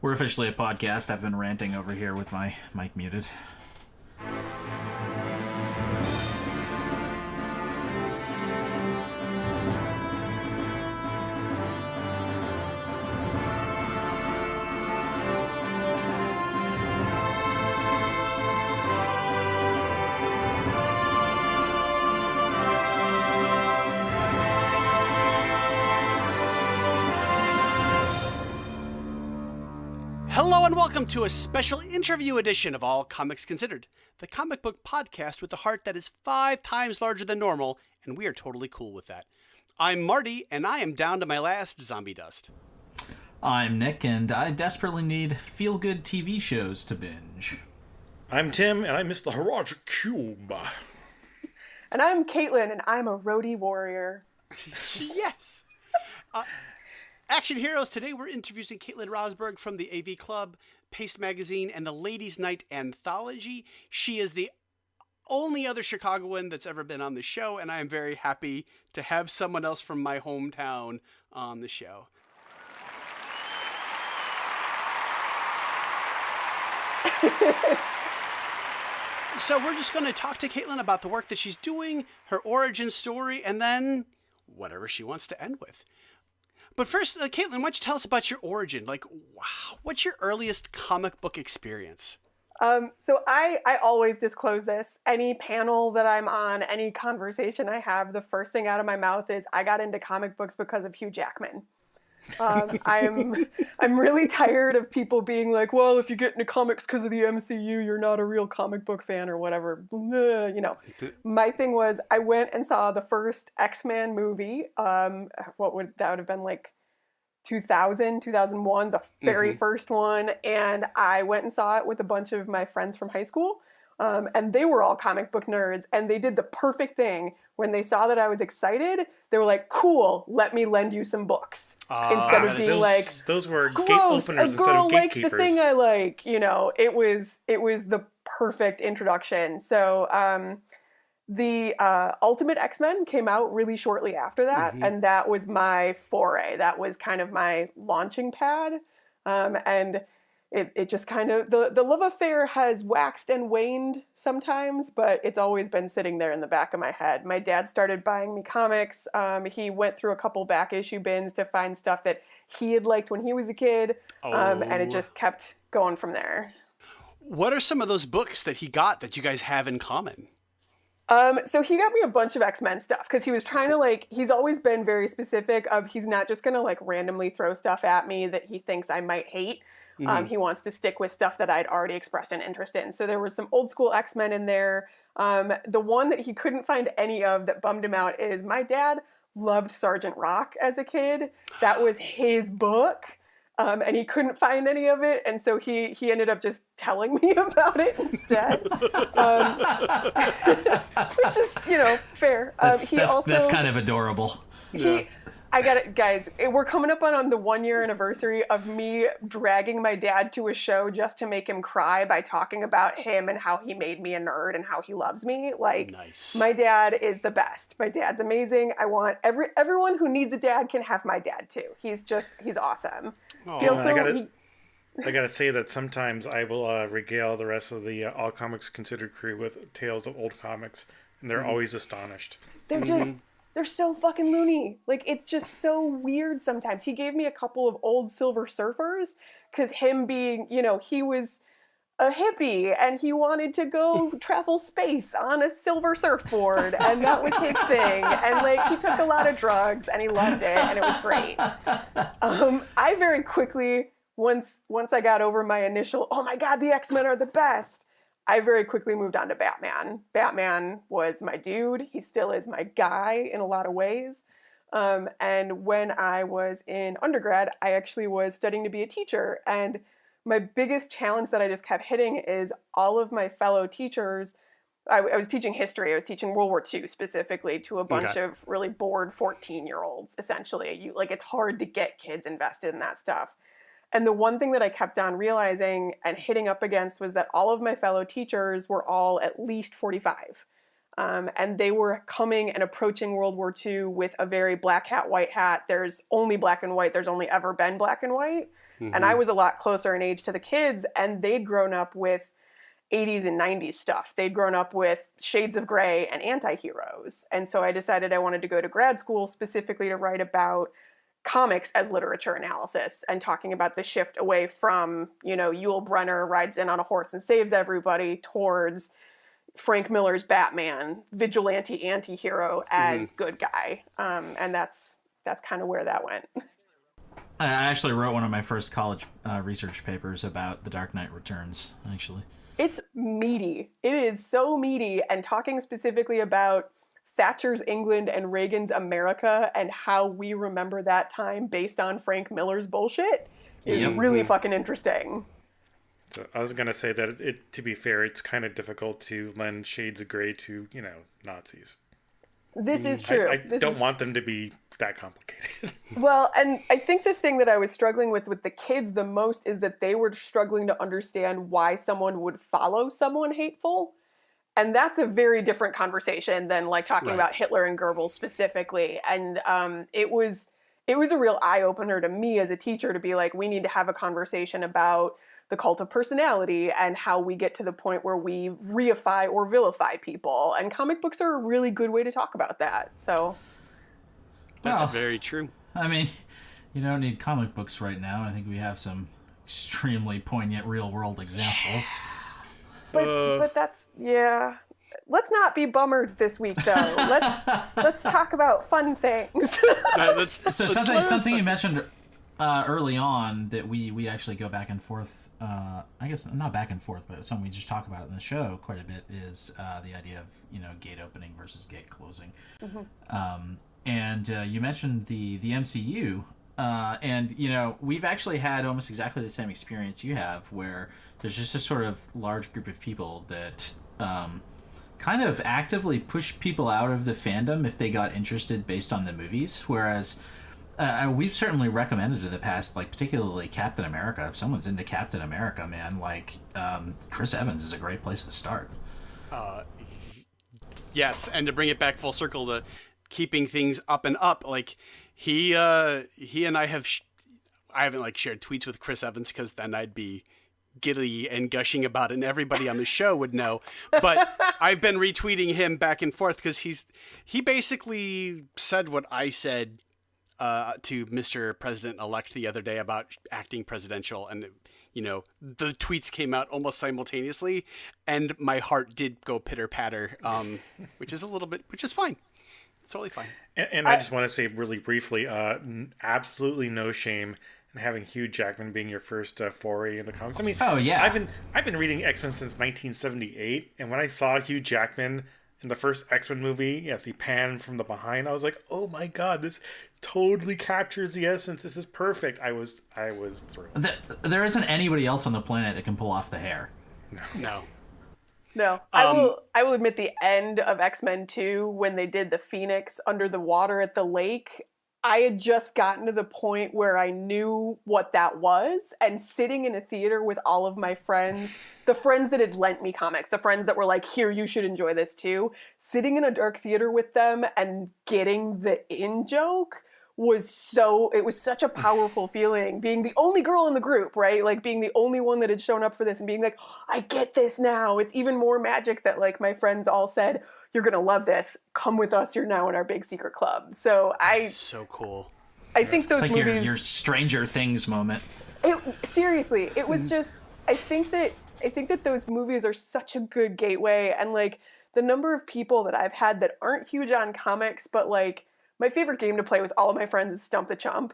We're officially a podcast. I've been ranting over here with my mic muted. Hello and welcome to a special interview edition of All Comics Considered, the comic book podcast with a heart that is 5 times larger than normal, and we are totally cool with that. I'm Marty, and I am down to my last zombie dust. I'm Nick, and I desperately need feel-good TV shows to binge. I'm Tim, and I miss the Harajuku Cube. And I'm Cailtlin, and I'm a roadie warrior. Yes! Action Heroes, today we're introducing Cailtlin Rosberg from the AV Club, Paste Magazine, and the Ladies' Night Anthology. She is the only other Chicagoan that's ever been on the show, and I am very happy to have someone else from my hometown on the show. So we're just going to talk to Cailtlin about the work that she's doing, her origin story, and then whatever she wants to end with. But first, Cailtlin, why don't you tell us about your origin? Like, wow, what's your earliest comic book experience? So I always disclose this. Any panel that I'm on, any conversation I have, the first thing out of my mouth is I got into comic books because of Hugh Jackman. I'm really tired of people being like, well, if you get into comics because of the MCU, you're not a real comic book fan or whatever. You know, my thing was I went and saw the first X-Men movie. That would have been like 2000, 2001, the very first one. And I went and saw it with a bunch of my friends from high school. And they were all comic book nerds, and they did the perfect thing. When they saw that I was excited, they were like, cool, let me lend you some books. Instead of being like, those were gross, gate openers a instead girl of likes gatekeepers. the thing I like. You know, it was the perfect introduction. So the Ultimate X-Men came out really shortly after that, and that was my foray. That was kind of my launching pad. And it just kind of, the love affair has waxed and waned sometimes, but it's always been sitting there in the back of my head. My dad started buying me comics. He went through a couple back issue bins to find stuff that he had liked when he was a kid, and it just kept going from there. What are some of those books that he got that you guys have in common? So he got me a bunch of X-Men stuff because he was trying to he's always been very specific of he's not just going to randomly throw stuff at me that he thinks I might hate. He wants to stick with stuff that I'd already expressed an interest in. So there was some old school X-Men in there. The one that he couldn't find any of that bummed him out is my dad loved Sergeant Rock as a kid. That was his book. And he couldn't find any of it. And so he ended up just telling me about it instead. Which is, fair. That's kind of adorable. I got it, guys. We're coming up on the 1-year anniversary of me dragging my dad to a show just to make him cry by talking about him and how he made me a nerd and how he loves me. Nice. My dad is the best. My dad's amazing. I want everyone who needs a dad can have my dad too. He's awesome. I gotta say that sometimes I will regale the rest of the All Comics Considered crew with tales of old comics, and they're always astonished. They're so fucking loony. It's just so weird sometimes. He gave me a couple of old Silver Surfers because him being, he was a hippie and he wanted to go travel space on a silver surfboard, and that was his thing. And he took a lot of drugs and he loved it, and it was great. I very quickly, once I got over my initial, oh my God, the X-Men are the best, I very quickly moved on to Batman. Batman was my dude. He still is my guy in a lot of ways. And when I was in undergrad, I actually was studying to be a teacher. And my biggest challenge that I just kept hitting is all of my fellow teachers. I was teaching history. I was teaching World War II specifically to a bunch of really bored 14-year-olds, essentially. It's hard to get kids invested in that stuff. And the one thing that I kept on realizing and hitting up against was that all of my fellow teachers were all at least 45. And they were coming and approaching World War II with a very black hat, white hat. There's only black and white. There's only ever been black and white. And I was a lot closer in age to the kids, and they'd grown up with 80s and 90s stuff. They'd grown up with Shades of Grey and anti-heroes. And so I decided I wanted to go to grad school specifically to write about comics as literature analysis and talking about the shift away from, Yul Brynner rides in on a horse and saves everybody towards Frank Miller's Batman, vigilante anti-hero as good guy. And that's kind of where that went. I actually wrote one of my first college research papers about The Dark Knight Returns, actually. It's meaty. It is so meaty. And talking specifically about Thatcher's England and Reagan's America and how we remember that time based on Frank Miller's bullshit is really fucking interesting. So I was going to say that, to be fair, it's kind of difficult to lend shades of gray to, Nazis. This is true. I don't want them to be that complicated. Well, and I think the thing that I was struggling with the kids the most is that they were struggling to understand why someone would follow someone hateful. And that's a very different conversation than like talking about Hitler and Goebbels specifically. And it was a real eye-opener to me as a teacher to be like, we need to have a conversation about the cult of personality and how we get to the point where we reify or vilify people. And comic books are a really good way to talk about that. So that's very true. I mean, you don't need comic books right now. I think we have some extremely poignant real-world examples. But that's, Let's not be bummered this week, though. Let's talk about fun things. Something you mentioned early on that we actually go back and forth. I guess not back and forth, but something we just talk about in the show quite a bit is the idea of gate opening versus gate closing. And you mentioned the MCU, and we've actually had almost exactly the same experience you have, where there's just a sort of large group of people that kind of actively push people out of the fandom if they got interested based on the movies, whereas we've certainly recommended in the past, like particularly Captain America. If someone's into Captain America, man, like Chris Evans is a great place to start. Yes, and to bring it back full circle to keeping things up and up, like he and I haven't shared tweets with Chris Evans because then I'd be giddy and gushing about it and everybody on the show would know, but I've been retweeting him back and forth because he basically said what I said to Mr. President-elect the other day about acting presidential, and the tweets came out almost simultaneously, and my heart did go pitter-patter, which is fine. It's totally fine. And I just want to say really briefly, absolutely no shame in having Hugh Jackman being your first foray into comics. I mean, I've been reading X-Men since 1978, and when I saw Hugh Jackman in the first X-Men movie, as he panned from the behind, I was like, oh my god, this totally captures the essence. This is perfect. I was thrilled. There isn't anybody else on the planet that can pull off the hair. No. I will admit the end of X-Men 2, when they did the Phoenix under the water at the lake, I had just gotten to the point where I knew what that was, and sitting in a theater with all of my friends, the friends that had lent me comics, the friends that were like, here, you should enjoy this too, sitting in a dark theater with them and getting the in-joke was such a powerful feeling, being the only girl in the group, right? Like being the only one that had shown up for this and being like, I get this now. It's even more magic that like my friends all said, you're going to love this. Come with us. You're now in our big secret club. So so cool. I think those movies... It's like movies... your Stranger Things moment. Seriously, it was just... I think that those movies are such a good gateway, and like the number of people that I've had that aren't huge on comics, but like my favorite game to play with all of my friends is Stump the Chump,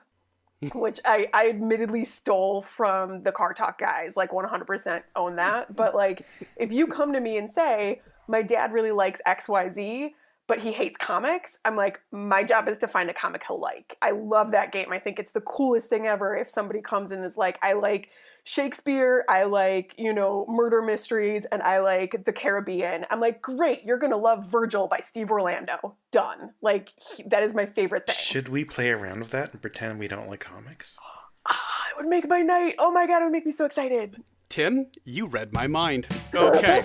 which I admittedly stole from the Car Talk guys, like 100% own that. But like, if you come to me and say, my dad really likes XYZ, but he hates comics, I'm like, my job is to find a comic he'll like. I love that game. I think it's the coolest thing ever if somebody comes in and is like, I like Shakespeare, I like, murder mysteries, and I like the Caribbean. I'm like, great, you're going to love Virgil by Steve Orlando. Done. Like, that is my favorite thing. Should we play around with that and pretend we don't like comics? It would make my night. Oh my god, it would make me so excited. Tim, you read my mind. Okay.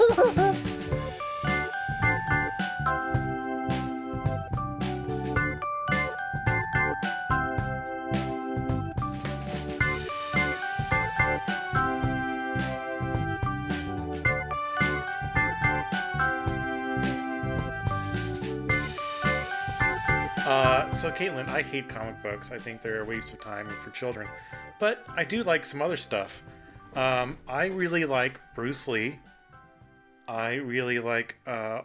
So Cailtlin, I hate comic books. I think they're a waste of time for children. But I do like some other stuff. I really like Bruce Lee. I really like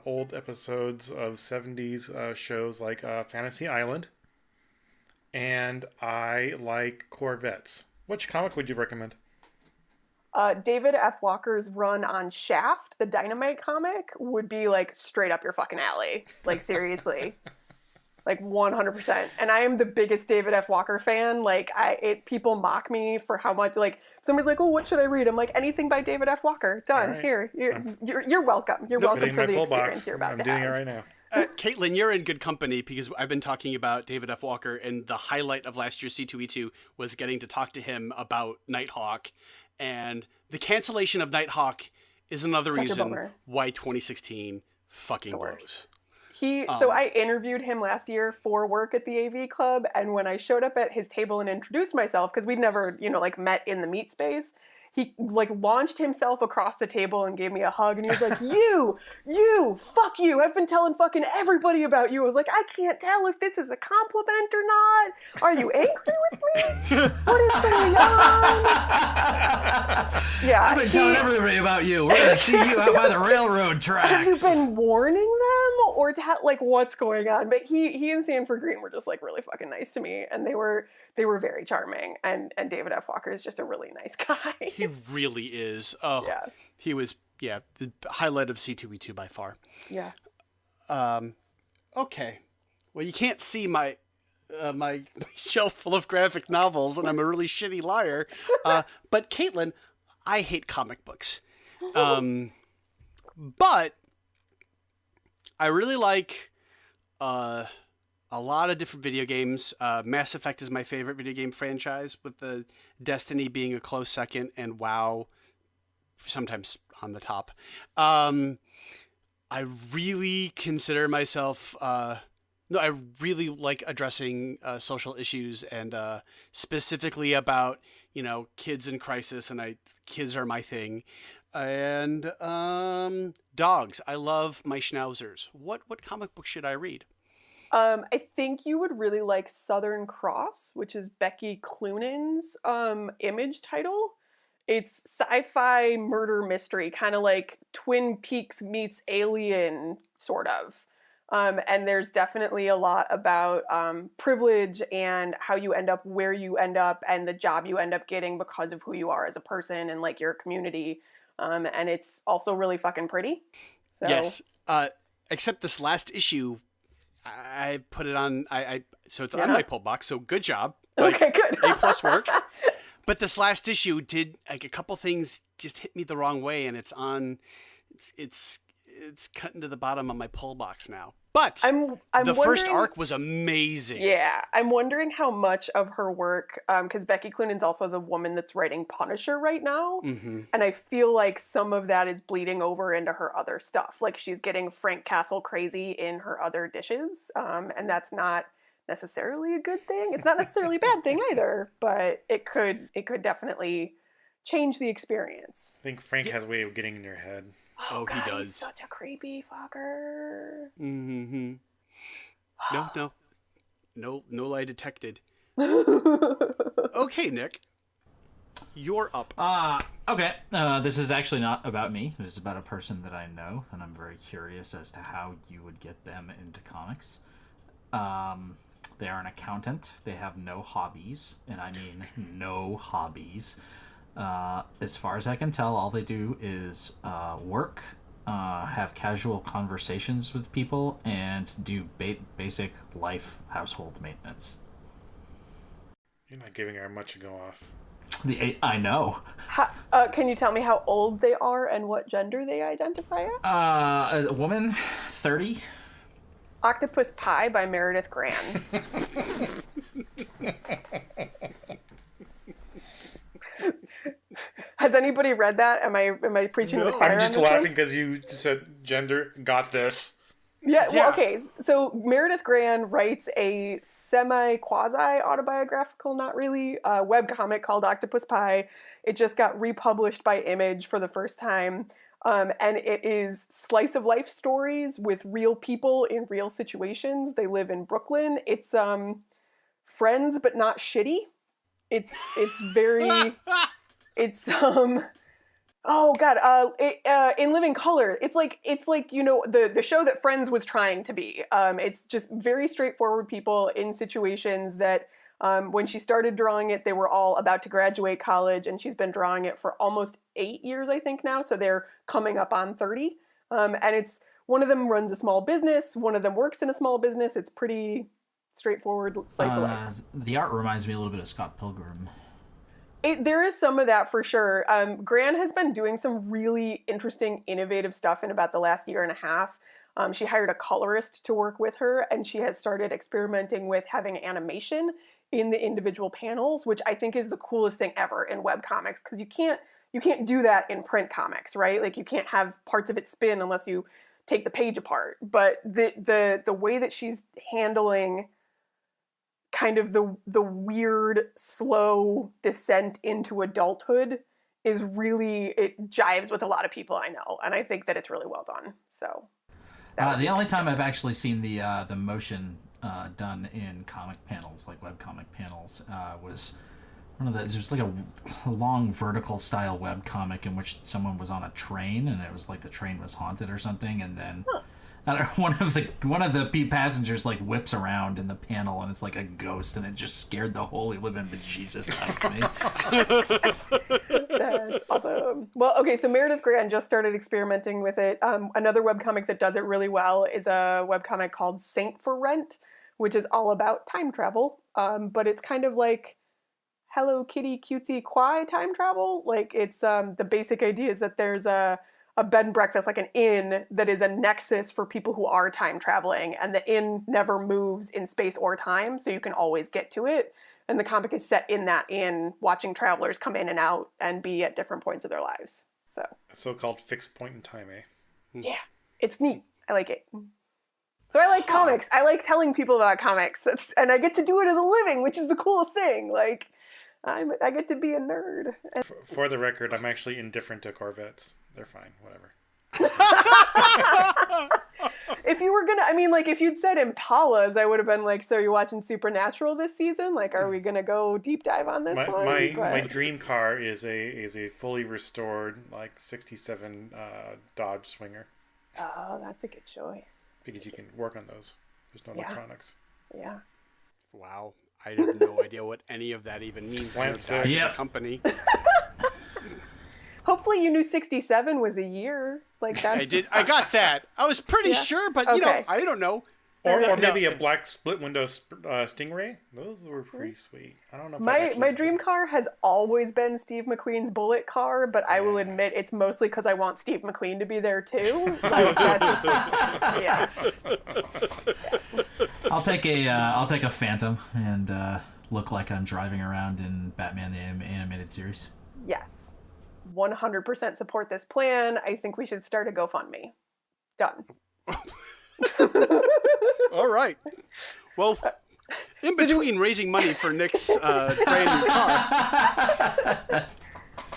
old episodes of 70s shows like Fantasy Island. And I like Corvettes. Which comic would you recommend? David F. Walker's run on Shaft, the Dynamite comic, would be like straight up your fucking alley. Like seriously. Like 100%. And I am the biggest David F. Walker fan. Like people mock me for how much, like somebody's like, oh, what should I read? I'm like, anything by David F. Walker. Done. Right. Here. You're welcome. You're welcome for the experience you're about to have. I'm doing it right now. Caitlin, you're in good company because I've been talking about David F. Walker, and the highlight of last year's C2E2 was getting to talk to him about Nighthawk. And the cancellation of Nighthawk is another reason why 2016 fucking blows. So I interviewed him last year for work at the AV Club, and when I showed up at his table and introduced myself, because we'd never, met in the meet space, he launched himself across the table and gave me a hug, and he was like, fuck you, I've been telling fucking everybody about you. I was like, I can't tell if this is a compliment or not. Are you angry with me? What is going on? Yeah, I've been telling everybody about you. We're going to see you out by the railroad tracks. Have you been warning them, or what's going on? But he and Sanford Green were just really fucking nice to me, and they were very charming, and David F. Walker is just a really nice guy. He really is. Oh, yeah. He was, the highlight of C2E2 by far. Yeah. Okay. Well, you can't see my my shelf full of graphic novels, and I'm a really shitty liar. But Caitlin, I hate comic books. But I really like a lot of different video games. Mass Effect is my favorite video game franchise, with the Destiny being a close second, and WoW sometimes on the top. I really consider myself... I really like addressing social issues, and specifically about, kids in crisis, and kids are my thing. And dogs. I love my schnauzers. What comic book should I read? I think you would really like Southern Cross, which is Becky Cloonan's Image title. It's sci-fi murder mystery, kind of like Twin Peaks meets Alien, sort of. And there's definitely a lot about privilege and how you end up where you end up, and the job you end up getting because of who you are as a person and your community. And it's also really fucking pretty. So. Yes. Except this last issue, I put it on. So it's on my pull box. So good job. Okay, good. A+ work. But this last issue did a couple things just hit me the wrong way, and it's on. It's cutting to the bottom of my pull box now. But the first arc was amazing. Yeah, I'm wondering how much of her work, because Becky Cloonan's also the woman that's writing Punisher right now, and I feel like some of that is bleeding over into her other stuff. She's getting Frank Castle crazy in her other dishes, and that's not necessarily a good thing. It's not necessarily a bad thing either, but it could definitely change the experience. I think Frank has a way of getting in your head. Oh, God, he does. He's such a creepy fucker. Mm-hmm. No lie detected. Okay, Nick. You're up. Okay. This is actually not about me. This is about a person that I know, and I'm very curious as to how you would get them into comics. They are an accountant. They have no hobbies, and I mean no hobbies. As far as I can tell, all they do is work, have casual conversations with people, and do basic life household maintenance. You're not giving her much to go off. I know. Can you tell me how old they are and what gender they identify as? A woman, 30. Octopus Pie by Meredith Gran. Has anybody read that? Am I preaching to the choir? I'm just laughing because you just said gender. Got this. Yeah. Well, okay. So Meredith Gran writes a semi-quasi autobiographical, not really, webcomic called Octopus Pie. It just got republished by Image for the first time. And it is slice of life stories with real people in real situations. They live in Brooklyn. It's Friends, but not shitty. It's very, it's oh god, In Living Color. It's like the show that Friends was trying to be. It's just very straightforward people in situations that when she started drawing it, they were all about to graduate college, and she's been drawing it for almost 8 years, I think now. So they're coming up on 30. And it's one of them runs a small business, one of them works in a small business. It's pretty straightforward slice of life. The art reminds me a little bit of Scott Pilgrim. There is some of that for sure. Gran has been doing some really interesting, innovative stuff in about the last year and a half. She hired a colorist to work with her, and she has started experimenting with having animation in the individual panels, which I think is the coolest thing ever in webcomics, because you can't do that in print comics, right? Like you can't have parts of it spin unless you take the page apart. But the way that she's handling kind of the weird, slow descent into adulthood is really, it jives with a lot of people I know, and I think that it's really well done. So the only time I've actually seen the motion done in comic panels, like webcomic panels, was one of those. There's like a long vertical style webcomic in which someone was on a train, and it was like the train was haunted or something, and then one of the passengers like whips around in the panel, and it's like a ghost, and it just scared the holy living bejesus out of me. That's awesome. Well, okay, so Meredith Gran just started experimenting with it. Another webcomic that does it really well is a webcomic called Saint for Rent, which is all about time travel, but it's kind of like Hello Kitty cutesy kawaii time travel. Like it's the basic idea is that there's a bed and breakfast, like an inn, that is a nexus for people who are time traveling, and the inn never moves in space or time, so you can always get to it. And the comic is set in that inn, watching travelers come in and out and be at different points of their lives. So a so-called fixed point in time, eh? Yeah, it's neat. I like it. So I like comics. I like telling people about comics. And I get to do it as a living, which is the coolest thing. Like, I get to be a nerd. For the record, I'm actually indifferent to Corvettes. They're fine, whatever. If you were gonna, if you'd said Impalas, I would have been like, so you're watching Supernatural this season? Like, are we gonna go deep dive on this one? My dream car is a fully restored, like, 67 Dodge Swinger. Oh, that's a good choice. Because you can work on those. There's no electronics. Yeah. Wow. I have no idea what any of that even means. Dodge company. Hopefully you knew 67 was a year. Like that's... I did. I got that. I was pretty sure, but I don't know. Or maybe a black split window Stingray. Those were pretty sweet. I don't know if my dream car has always been Steve McQueen's Bullet car, but I will admit it's mostly because I want Steve McQueen to be there too. Like that's I'll take a Phantom and look like I'm driving around in Batman the Animated Series. Yes. 100% support this plan. I think we should start a GoFundMe. Done. All right. Well, in between raising money for Nick's brand new car,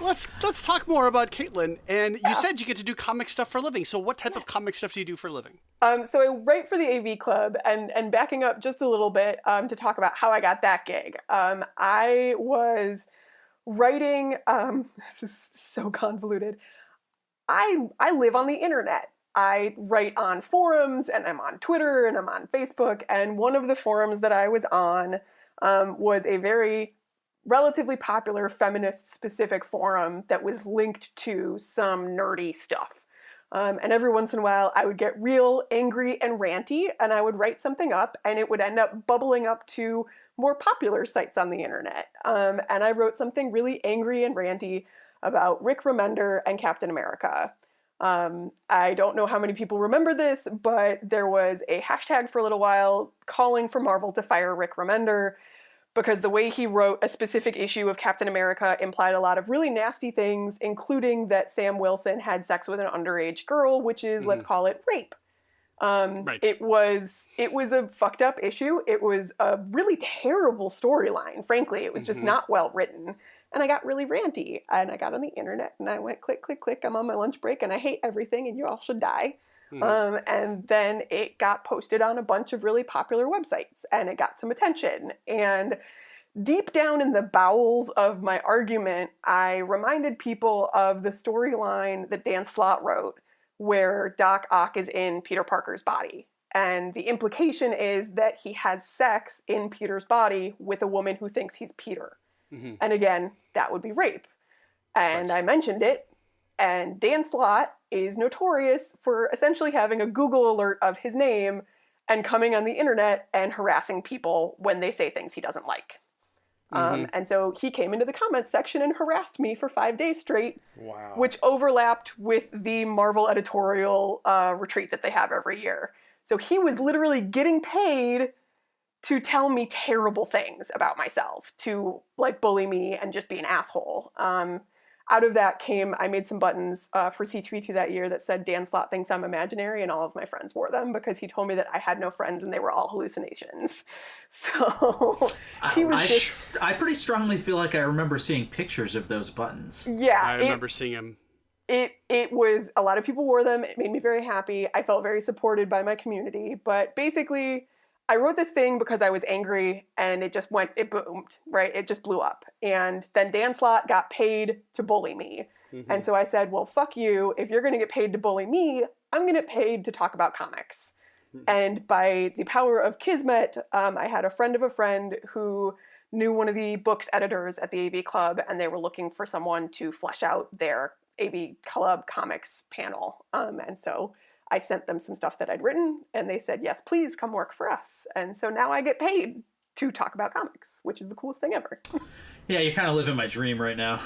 let's talk more about Cailtlin. And you said you get to do comic stuff for a living. So what type of comic stuff do you do for a living? So I write for the AV Club, and backing up just a little bit to talk about how I got that gig. I was writing, this is so convoluted. I live on the internet. I write on forums, and I'm on Twitter, and I'm on Facebook, and one of the forums that I was on was a very relatively popular feminist-specific forum that was linked to some nerdy stuff. And every once in a while, I would get real angry and ranty, and I would write something up, and it would end up bubbling up to more popular sites on the internet. And I wrote something really angry and ranty about Rick Remender and Captain America. I don't know how many people remember this, but there was a hashtag for a little while calling for Marvel to fire Rick Remender because the way he wrote a specific issue of Captain America implied a lot of really nasty things, including that Sam Wilson had sex with an underage girl, which is, let's call it, rape. Right. It was a fucked up issue. It was a really terrible storyline, frankly. It was just not well written. And I got really ranty, and I got on the internet, and I went click, click, click. I'm on my lunch break, and I hate everything, and you all should die. And then it got posted on a bunch of really popular websites, and it got some attention. And deep down in the bowels of my argument, I reminded people of the storyline that Dan Slott wrote, where Doc Ock is in Peter Parker's body. And the implication is that he has sex in Peter's body with a woman who thinks he's Peter. And again, that would be rape. And I mentioned it. And Dan Slott is notorious for essentially having a Google alert of his name and coming on the internet and harassing people when they say things he doesn't like. And so he came into the comments section and harassed me for 5 days straight, which overlapped with the Marvel editorial retreat that they have every year. So he was literally getting paid to tell me terrible things about myself, to like bully me and just be an asshole. Out of that came, I made some buttons for C2E2 that year that said Dan Slott thinks I'm imaginary, and all of my friends wore them because he told me that I had no friends and they were all hallucinations. So he was I pretty strongly feel like I remember seeing pictures of those buttons. Yeah. I remember seeing them. It was, a lot of people wore them. It made me very happy. I felt very supported by my community. But basically, I wrote this thing because I was angry, and it boomed, right? It just blew up. And then Dan Slott got paid to bully me. And so I said, well, fuck you. If you're going to get paid to bully me, I'm going to get paid to talk about comics. And by the power of Kismet, I had a friend of a friend who knew one of the books editors at the AV Club, and they were looking for someone to flesh out their AV Club comics panel. And so I sent them some stuff that I'd written, and they said, yes, please come work for us. And so now I get paid to talk about comics, which is the coolest thing ever. Yeah, you're kind of living my dream right now.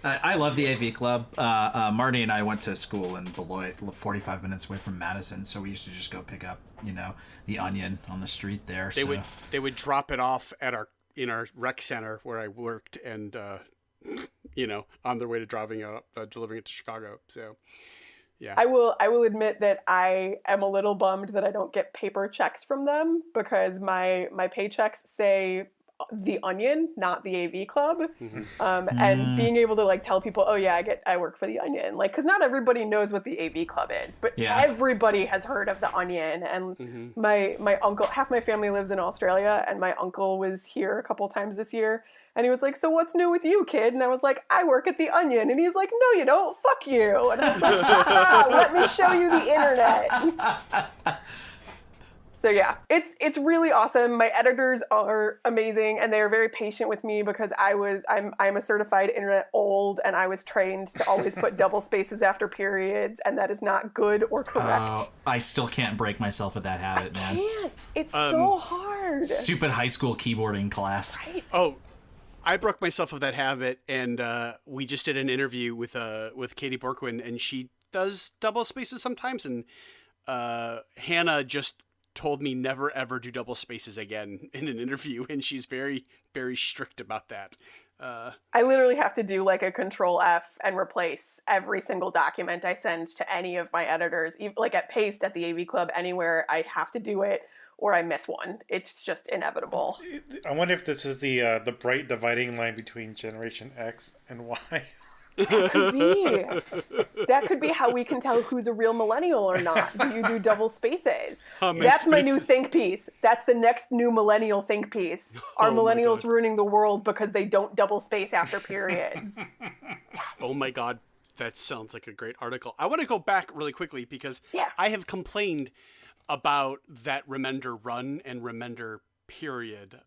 I love the AV Club. Marty and I went to school in Beloit, 45 minutes away from Madison, so we used to just go pick up, the Onion on the street there. They would drop it off in our rec center where I worked, and on their way to delivering it to Chicago. So, yeah. I will admit that I am a little bummed that I don't get paper checks from them, because my paychecks say the Onion, not the AV Club. And being able to tell people, oh yeah, I work for the Onion, because not everybody knows what the AV Club is, but everybody has heard of the Onion. And my uncle, half my family lives in Australia, and my uncle was here a couple times this year, and he was like, so what's new with you, kid? And I was like, I work at the Onion. And he was like, no, you don't, fuck you. And I was like, let me show you the internet. So yeah, it's really awesome. My editors are amazing, and they are very patient with me because I'm a certified internet old, and I was trained to always put double spaces after periods, and that is not good or correct. I still can't break myself of that habit, man. I can't. It's so hard. Stupid high school keyboarding class. Right. Oh, I broke myself of that habit, and we just did an interview with Katie Borkwin, and she does double spaces sometimes, and Hannah just told me never ever do double spaces again in an interview, and she's very, very strict about that. I literally have to do a Control F and replace every single document I send to any of my editors, at Paste, at the AV Club, anywhere. I have to do it, or I miss one. It's just inevitable. I wonder if this is the bright dividing line between Generation X and Y. That could be. That could be how we can tell who's a real millennial or not. Do you do double spaces? That's my new think piece. That's the next new millennial think piece. Are millennials ruining the world because they don't double space after periods? Yes. Oh my God. That sounds like a great article. I want to go back really quickly because I have complained about that Remender run and Remender period.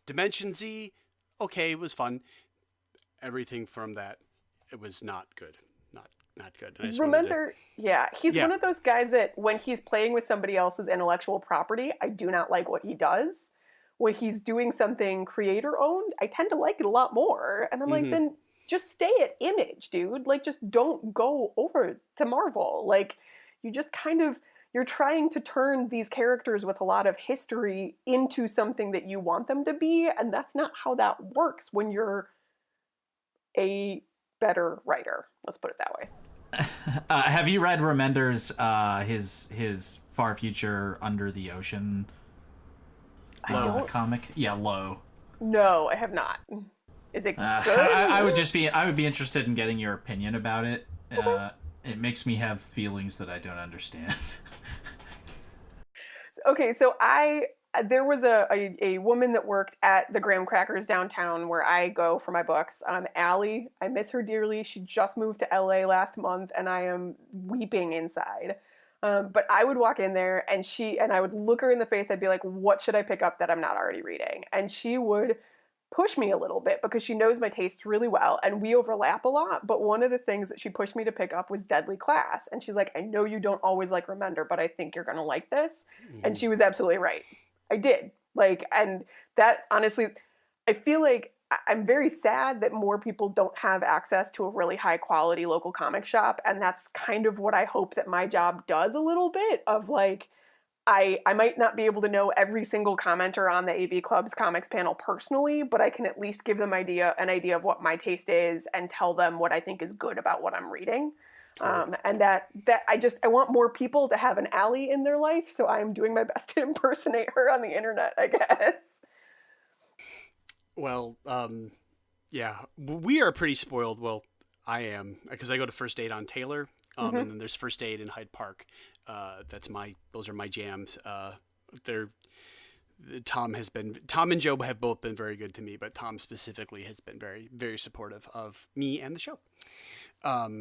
Dimension Z, okay, it was fun. Everything from that, it was not good. Not good. Remender, he's one of those guys that when he's playing with somebody else's intellectual property, I do not like what he does. When he's doing something creator-owned, I tend to like it a lot more. And I'm like, then just stay at Image, dude. Just don't go over to Marvel. You just you're trying to turn these characters with a lot of history into something that you want them to be, and that's not how that works when you're a better writer. Let's put it that way. Have you read Remender's his Far Future Under the Ocean comic? Yeah, Low. No, I have not. Is it good? I would be interested in getting your opinion about it. It makes me have feelings that I don't understand. Okay, so there was a woman that worked at the Graham Crackers downtown where I go for my books. Allie, I miss her dearly. She just moved to LA last month, and I am weeping inside. But I would walk in there, and I would look her in the face. I'd be like, "What should I pick up that I'm not already reading?" And she would push me a little bit because she knows my tastes really well, and we overlap a lot. But one of the things that she pushed me to pick up was Deadly Class, and she's like, "I know you don't always like Remender, but I think you're gonna like this." Mm-hmm. And she was absolutely right. I did. And that, honestly, I feel like I'm very sad that more people don't have access to a really high quality local comic shop, and that's kind of what I hope that my job does a little bit of, like, I might not be able to know every single commenter on the AV Club's comics panel personally, but I can at least give them an idea of what my taste is and tell them what I think is good about what I'm reading. And that I want more people to have an Allie in their life, so I'm doing my best to impersonate her on the internet, I guess. Well, yeah, we are pretty spoiled. Well, I am, because I go to First Aid on Taylor, and then there's First Aid in Hyde Park. Those are my jams. Tom and Joe have both been very good to me, but Tom specifically has been very, very supportive of me and the show.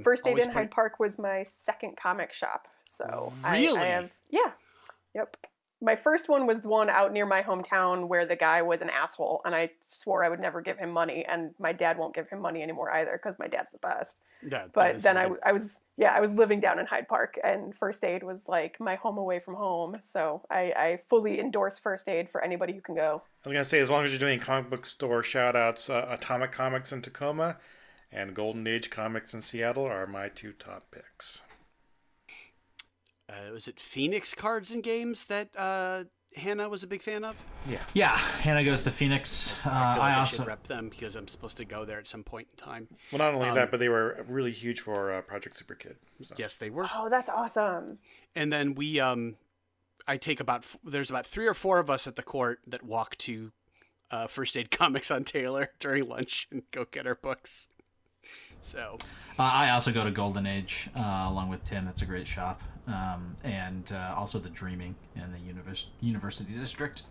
First Aid in Hyde Park was my second comic shop. So really? Yep. My first one was the one out near my hometown where the guy was an asshole, and I swore I would never give him money, and my dad won't give him money anymore either because my dad's the best. But then I was living down in Hyde Park, and First Aid was like my home away from home. So I fully endorse First Aid for anybody who can go. I was going to say, as long as you're doing comic book store shout-outs, Atomic Comics in Tacoma and Golden Age Comics in Seattle are my two top picks. Was it Phoenix Cards and Games that Hannah was a big fan of? Yeah, Hannah goes to Phoenix. I feel like I should rep them because I'm supposed to go there at some point in time. Well, not only that, but they were really huge for Project Super Kid. So. Yes, they were. Oh, that's awesome. And then there's about 3 or 4 of us at the court that walk to First Aid Comics on Taylor during lunch and go get our books. So I also go to Golden Age along with Tim. That's a great shop. And also the Dreaming in the University District.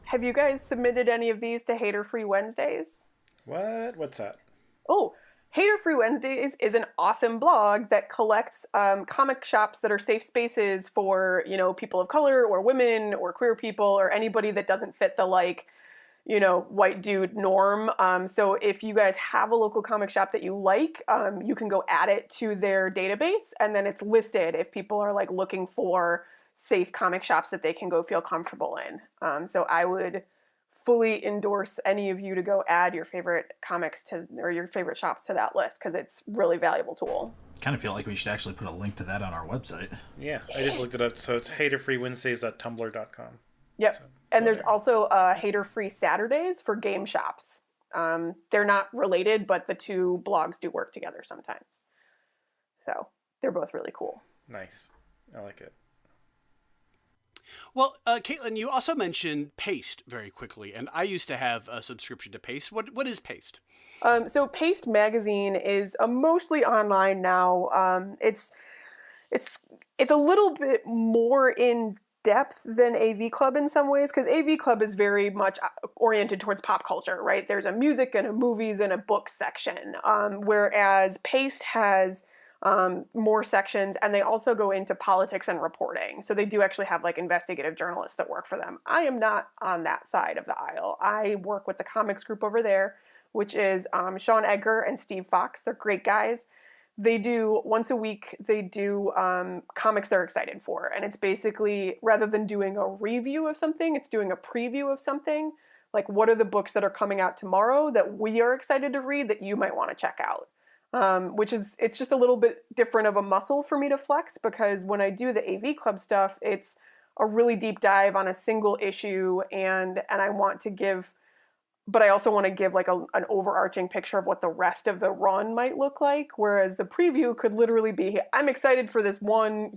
Have you guys submitted any of these to Hater Free Wednesdays? What? What's that? Oh, Hater Free Wednesdays is an awesome blog that collects comic shops that are safe spaces for, people of color or women or queer people or anybody that doesn't fit the white dude norm. So if you guys have a local comic shop that you like, you can go add it to their database, and then it's listed if people are looking for safe comic shops that they can go feel comfortable in. So I would fully endorse any of you to go add your favorite comics or your favorite shops to that list, because it's really valuable tool. Kind of feel like we should actually put a link to that on our website. Yeah, I just looked it up. So it's haterfreewednesdays.tumblr.com. Yep. So, and there's also Hater-Free Saturdays for game shops. They're not related, but the two blogs do work together sometimes. So they're both really cool. Nice. I like it. Well, Cailtlin, you also mentioned Paste very quickly, and I used to have a subscription to Paste. What is Paste? So Paste magazine is mostly online now. It's a little bit more in depth than AV Club in some ways, because AV Club is very much oriented towards pop culture, right? There's a music and a movies and a book section, whereas Paste has more sections, and they also go into politics and reporting. So they do actually have investigative journalists that work for them. I am not on that side of the aisle. I work with the comics group over there, which is Sean Edgar and Steve Fox. They're great guys. They do, once a week, they do comics they're excited for. And it's basically, rather than doing a review of something, it's doing a preview of something. Like, what are the books that are coming out tomorrow that we are excited to read that you might want to check out? It's just a little bit different of a muscle for me to flex, because when I do the AV Club stuff, it's a really deep dive on a single issue, and I want to give... But I also want to give an overarching picture of what the rest of the run might look like. Whereas the preview could literally be, I'm excited for this one,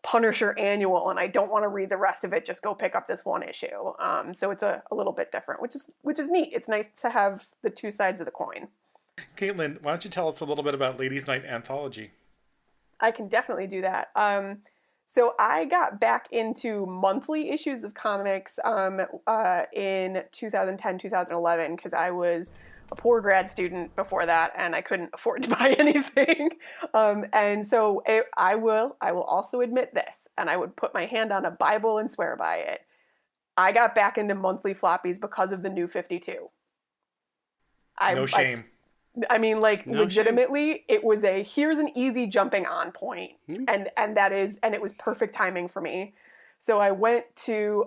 Punisher annual and I don't want to read the rest of it, just go pick up this one issue. So it's a little bit different, which is neat. It's nice to have the two sides of the coin. Cailtlin, why don't you tell us a little bit about Ladies' Night Anthology? I can definitely do that. So I got back into monthly issues of comics in 2010, 2011, because I was a poor grad student before that, and I couldn't afford to buy anything. And so I will also admit this, and I would put my hand on a Bible and swear by it. I got back into monthly floppies because of the New 52. No shame. I mean, like, no legitimately, shame. It was here's an easy jumping on point. And it was perfect timing for me. So I went to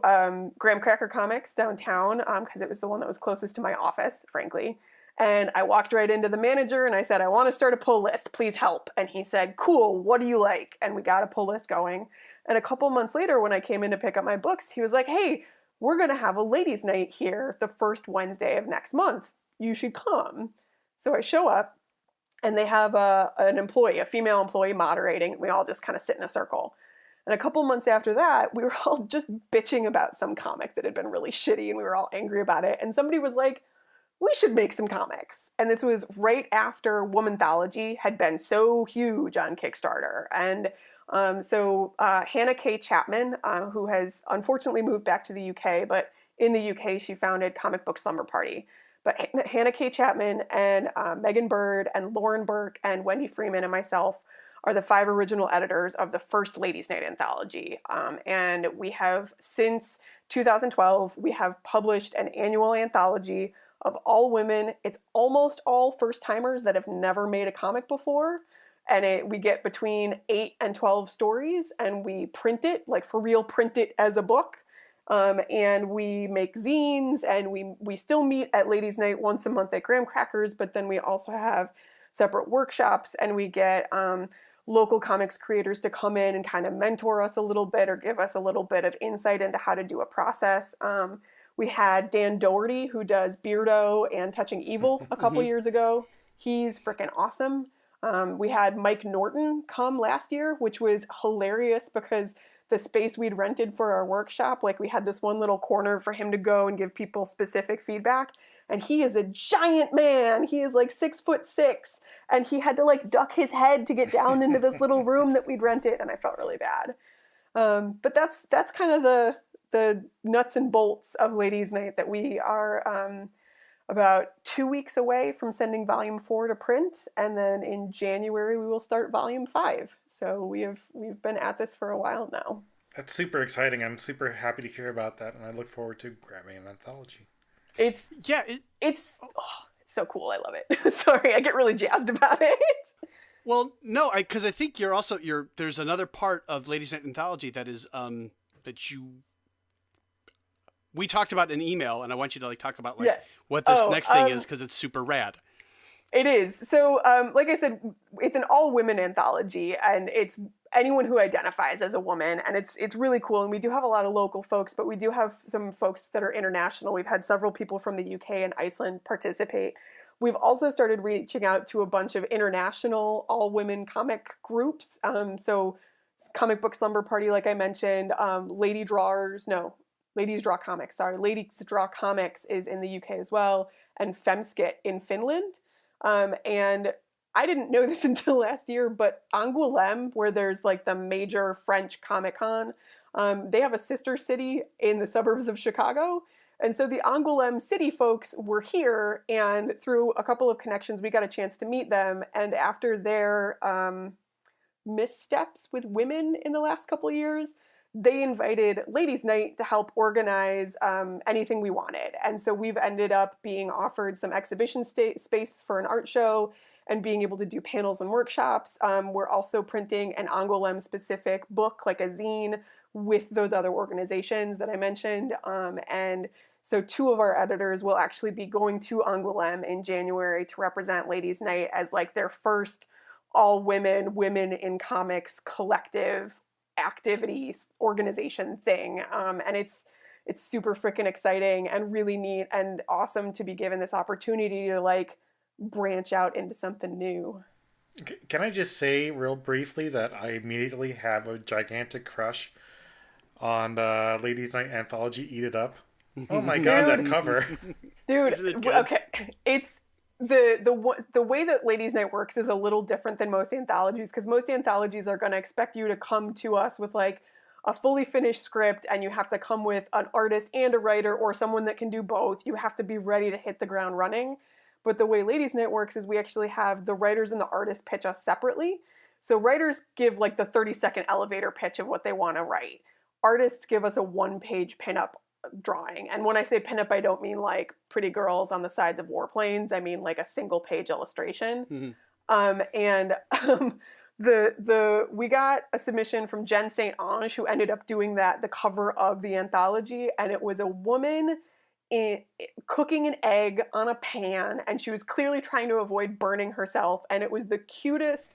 Graham Cracker Comics downtown, because it was the one that was closest to my office, frankly. And I walked right into the manager and I said, I want to start a pull list, please help. And he said, cool, what do you like? And we got a pull list going. And a couple months later, when I came in to pick up my books, he was like, hey, we're going to have a ladies' night here the first Wednesday of next month. You should come. So I show up, and they have a female employee moderating. We all just kind of sit in a circle. And a couple months after that, we were all just bitching about some comic that had been really shitty, and we were all angry about it. And somebody was like, we should make some comics. And this was right after Womanthology had been so huge on Kickstarter. And so Hannah K. Chapman, who has unfortunately moved back to the UK, but in the UK, she founded Comic Book Slumber Party. But Hannah K. Chapman and Megan Bird and Lauren Burke and Wendy Freeman and myself are the 5 original editors of the first Ladies' Night Anthology. And we have, since 2012, we have published an annual anthology of all women. It's almost all first-timers that have never made a comic before. And we get between 8 and 12 stories, and we print it, like for real, print it as a book. And we make zines, and we still meet at Ladies' Night once a month at Graham Crackers, but then we also have separate workshops, and we get local comics creators to come in and kind of mentor us a little bit or give us a little bit of insight into how to do a process. We had Dan Doherty, who does Beardo and Touching Evil a couple years ago. He's freaking awesome. We had Mike Norton come last year, which was hilarious because the space we'd rented for our workshop, like we had this one little corner for him to go and give people specific feedback. And he is a giant man. He is like 6'6", and he had to like duck his head to get down into this little room that we'd rented, and I felt really bad. But that's kind of the nuts and bolts of Ladies' Night, that we are about 2 weeks away from sending volume 4 to print, and then in January we will start volume 5. So we've been at this for a while now. That's super exciting. I'm super happy to hear about that, and I look forward to grabbing an anthology. It's so cool. I love it. Sorry, I get really jazzed about it. Well, no, because I think there's another part of Ladies' Night Anthology that is we talked about in email, and I want you to talk about what this next thing is, because it's super rad. It is. So, like I said, it's an all-women anthology, and it's anyone who identifies as a woman, and it's really cool. And we do have a lot of local folks, but we do have some folks that are international. We've had several people from the UK and Iceland participate. We've also started reaching out to a bunch of international all-women comic groups. So Comic Book Slumber Party, like I mentioned, Ladies Draw Comics. Ladies Draw Comics is in the UK as well, and Femskit in Finland. And I didn't know this until last year, but Angouleme, where there's like the major French Comic-Con, they have a sister city in the suburbs of Chicago. And so the Angouleme city folks were here, and through a couple of connections, we got a chance to meet them. And after their missteps with women in the last couple of years, they invited Ladies' Night to help organize anything we wanted. And so we've ended up being offered some exhibition space for an art show and being able to do panels and workshops. We're also printing an Angouleme specific book, like a zine, with those other organizations that I mentioned. And so 2 of our editors will actually be going to Angouleme in January to represent Ladies' Night as like their first all women in comics collective activity organization thing. And it's super freaking exciting and really neat and awesome to be given this opportunity to like branch out into something new. Can I just say real briefly that I immediately have a gigantic crush on Ladies Night Anthology Eat It Up? Oh my god, that cover. Dude, okay. It's the way that Ladies Night works is a little different than most anthologies, because most anthologies are going to expect you to come to us with like a fully finished script, and you have to come with an artist and a writer or someone that can do both. You have to be ready to hit the ground running. But the way Ladies Night works is we actually have the writers and the artists pitch us separately. So writers give like the 30-second elevator pitch of what they want to write. Artists give us a 1-page pinup drawing. And when I say pinup, I don't mean like pretty girls on the sides of warplanes. I mean like a single page illustration. Mm-hmm. We got a submission from Jen St. Ange, who ended up doing the cover of the anthology, and it was a woman cooking an egg on a pan, and she was clearly trying to avoid burning herself, and it was the cutest,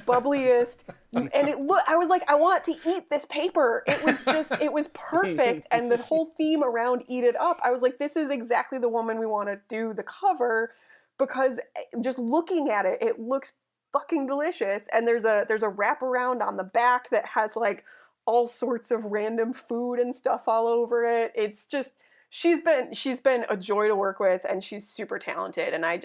bubbliest, and I was like, I want to eat this paper. It was perfect, and the whole theme around Eat It Up, I was like, this is exactly the woman we want to do the cover, because just looking at it, it looks fucking delicious. And there's a wraparound on the back that has like all sorts of random food and stuff all over it. It's just, she's been a joy to work with, and she's super talented. And I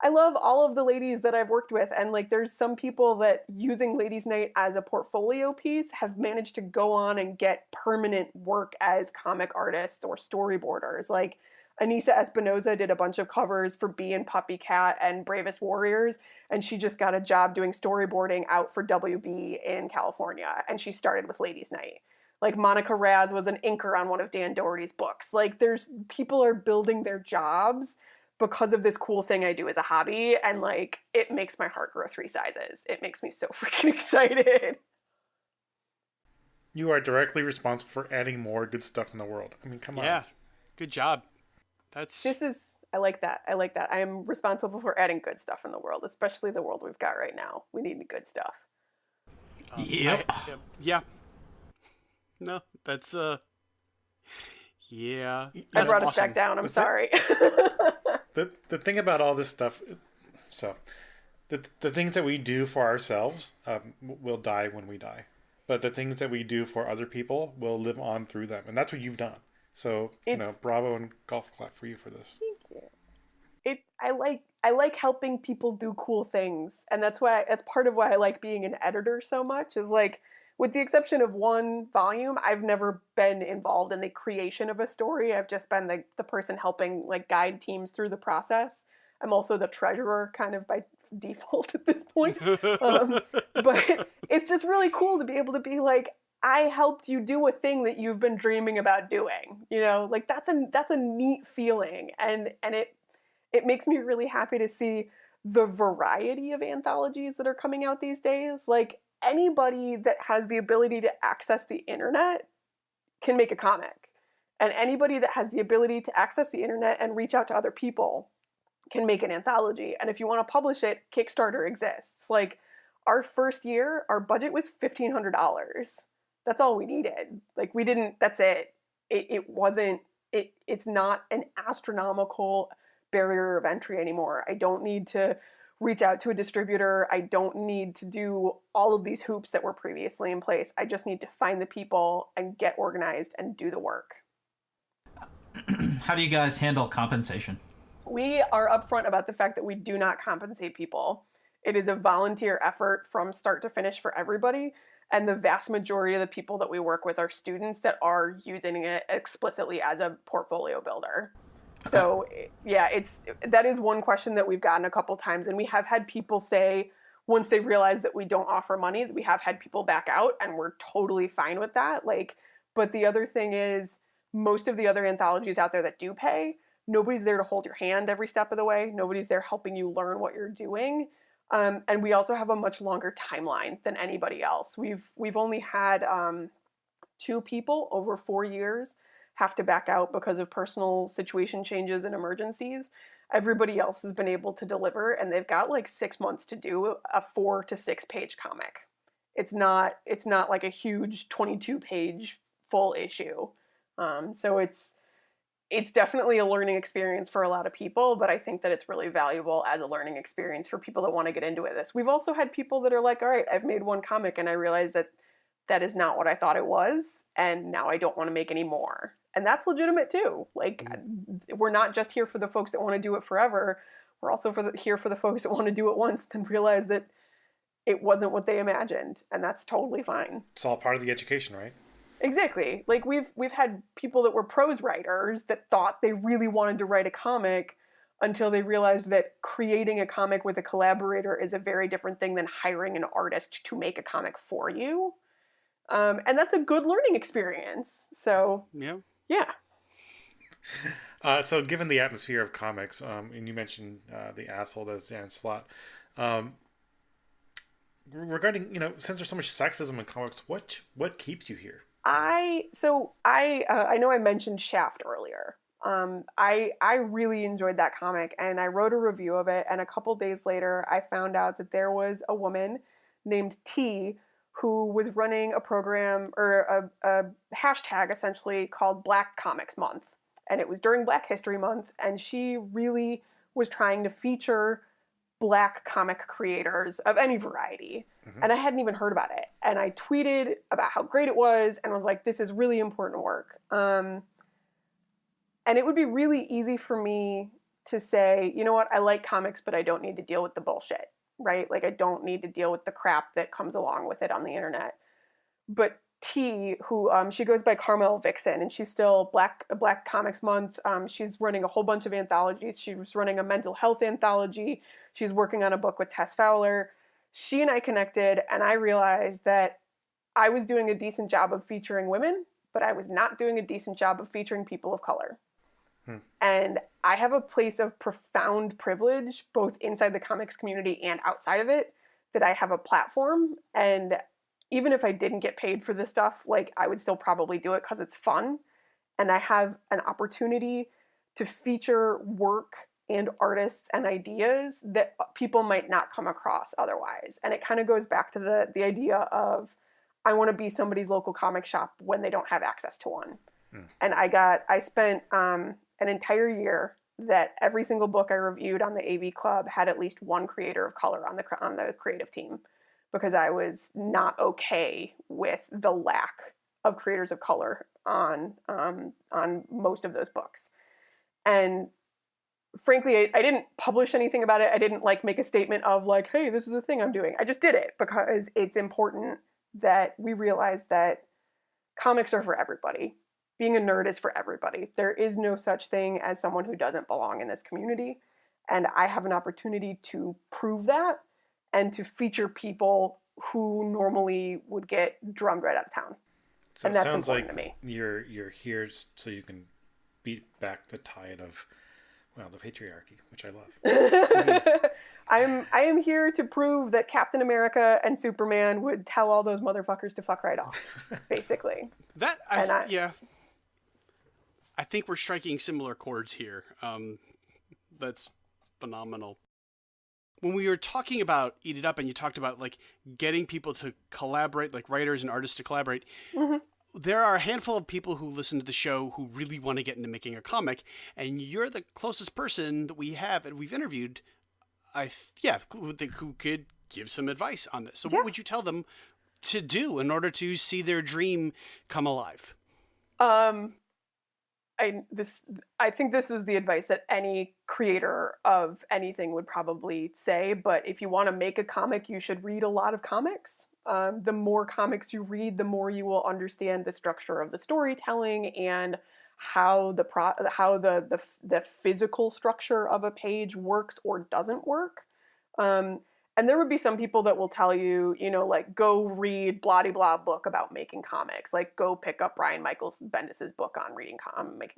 love all of the ladies that I've worked with. And like, there's some people that using Ladies Night as a portfolio piece have managed to go on and get permanent work as comic artists or storyboarders. Like Anissa Espinoza did a bunch of covers for Bee and Puppy Cat and Bravest Warriors, and she just got a job doing storyboarding out for WB in California, and she started with Ladies Night. Like Monica Raz was an inker on one of Dan Doherty's books. Like people are building their jobs because of this cool thing I do as a hobby, and like it makes my heart grow 3 sizes. It makes me so freaking excited. You are directly responsible for adding more good stuff in the world. I mean, come on. Yeah, good job. I like that. I am responsible for adding good stuff in the world, especially the world we've got right now. We need good stuff. Yep. Yeah. No, that's yeah. I brought us back down. I'm sorry. The thing about all this stuff, so the things that we do for ourselves will die when we die, but the things that we do for other people will live on through them, and that's what you've done. So, bravo and golf clap for you for this. Thank you. I like helping people do cool things, and that's part of why I like being an editor so much, is like, with the exception of one volume, I've never been involved in the creation of a story. I've just been the person helping like guide teams through the process. I'm also the treasurer kind of by default at this point. But it's just really cool to be able to be like, I helped you do a thing that you've been dreaming about doing, like that's a neat feeling. And it makes me really happy to see the variety of anthologies that are coming out these days. Like anybody that has the ability to access the internet can make a comic, and anybody that has the ability to access the internet and reach out to other people can make an anthology. And if you want to publish it, Kickstarter exists. Like our first year, our budget was $1,500. That's all we needed. Like that's it. It's not an astronomical barrier of entry anymore. I don't need to reach out to a distributor. I don't need to do all of these hoops that were previously in place. I just need to find the people and get organized and do the work. How do you guys handle compensation? We are upfront about the fact that we do not compensate people. It is a volunteer effort from start to finish for everybody. And the vast majority of the people that we work with are students that are using it explicitly as a portfolio builder. So yeah, that is one question that we've gotten a couple times. And we have had people say, once they realize that we don't offer money, we have had people back out, and we're totally fine with that. But the other thing is, most of the other anthologies out there that do pay, nobody's there to hold your hand every step of the way. Nobody's there helping you learn what you're doing. And we also have a much longer timeline than anybody else. We've only had 2 people over 4 years have to back out because of personal situation changes and emergencies. Everybody else has been able to deliver, and they've got like 6 months to do a 4 to 6 page comic. It's not like a huge 22 page full issue. So it's definitely a learning experience for a lot of people, but I think that it's really valuable as a learning experience for people that want to get into it. We've also had people that are like, all right, I've made one comic and I realized that that is not what I thought it was, and now I don't want to make any more. And that's legitimate too. Like, we're not just here for the folks that want to do it forever. We're also here for the folks that want to do it once, then realize that it wasn't what they imagined, and that's totally fine. It's all part of the education, right? Exactly. Like, we've had people that were prose writers that thought they really wanted to write a comic until they realized that creating a comic with a collaborator is a very different thing than hiring an artist to make a comic for you. And that's a good learning experience. So, yeah. So given the atmosphere of comics, and you mentioned the asshole that's Dan Slott, regarding, since there's so much sexism in comics, what keeps you here? I know I mentioned Shaft earlier. I really enjoyed that comic, and I wrote a review of it, and a couple days later I found out that there was a woman named T who was running a program, or a hashtag essentially, called Black Comics Month. And it was during Black History Month, and she really was trying to feature Black comic creators of any variety. Mm-hmm. And I hadn't even heard about it. And I tweeted about how great it was, and was like, this is really important work. And it would be really easy for me to say, you know what, I like comics, but I don't need to deal with the bullshit, right? Like, I don't need to deal with the crap that comes along with it on the internet. But T, who she goes by Carmel Vixen, and she's still Black Comics Month. She's running a whole bunch of anthologies. She was running a mental health anthology. She's working on a book with Tess Fowler. She and I connected, and I realized that I was doing a decent job of featuring women, but I was not doing a decent job of featuring people of color. And I have a place of profound privilege, both inside the comics community and outside of it, that I have a platform. And even if I didn't get paid for this stuff, like, I would still probably do it because it's fun. And I have an opportunity to feature work and artists and ideas that people might not come across otherwise. And it kind of goes back to the idea of, I want to be somebody's local comic shop when they don't have access to one. And I spent an entire year that every single book I reviewed on the AV Club had at least one creator of color on the creative team, because I was not okay with the lack of creators of color on most of those books. And frankly, I didn't publish anything about it. I didn't make a statement of like, hey, this is a thing I'm doing. I just did it because it's important that we realize that comics are for everybody. Being a nerd is for everybody. There is no such thing as someone who doesn't belong in this community. And I have an opportunity to prove that and to feature people who normally would get drummed right out of town. So and that's it sounds important like to me. You're here so you can beat back the tide of, well, the patriarchy, which I love. I am here to prove that Captain America and Superman would tell all those motherfuckers to fuck right off, basically. I think we're striking similar chords here. That's phenomenal. When we were talking about Eat It Up, and you talked about like getting people to collaborate, like writers and artists to collaborate, there are a handful of people who listen to the show who really want to get into making a comic, and you're the closest person that we have and we've interviewed, who could give some advice on this. So what would you tell them to do in order to see their dream come alive? I think this is the advice that any creator of anything would probably say, but if you want to make a comic, you should read a lot of comics. The more comics you read, the more you will understand the structure of the storytelling and how the physical structure of a page works or doesn't work. And there would be some people that will tell you, like, go read blah-de-blah book about making comics. Like, go pick up Brian Michael Bendis's book on making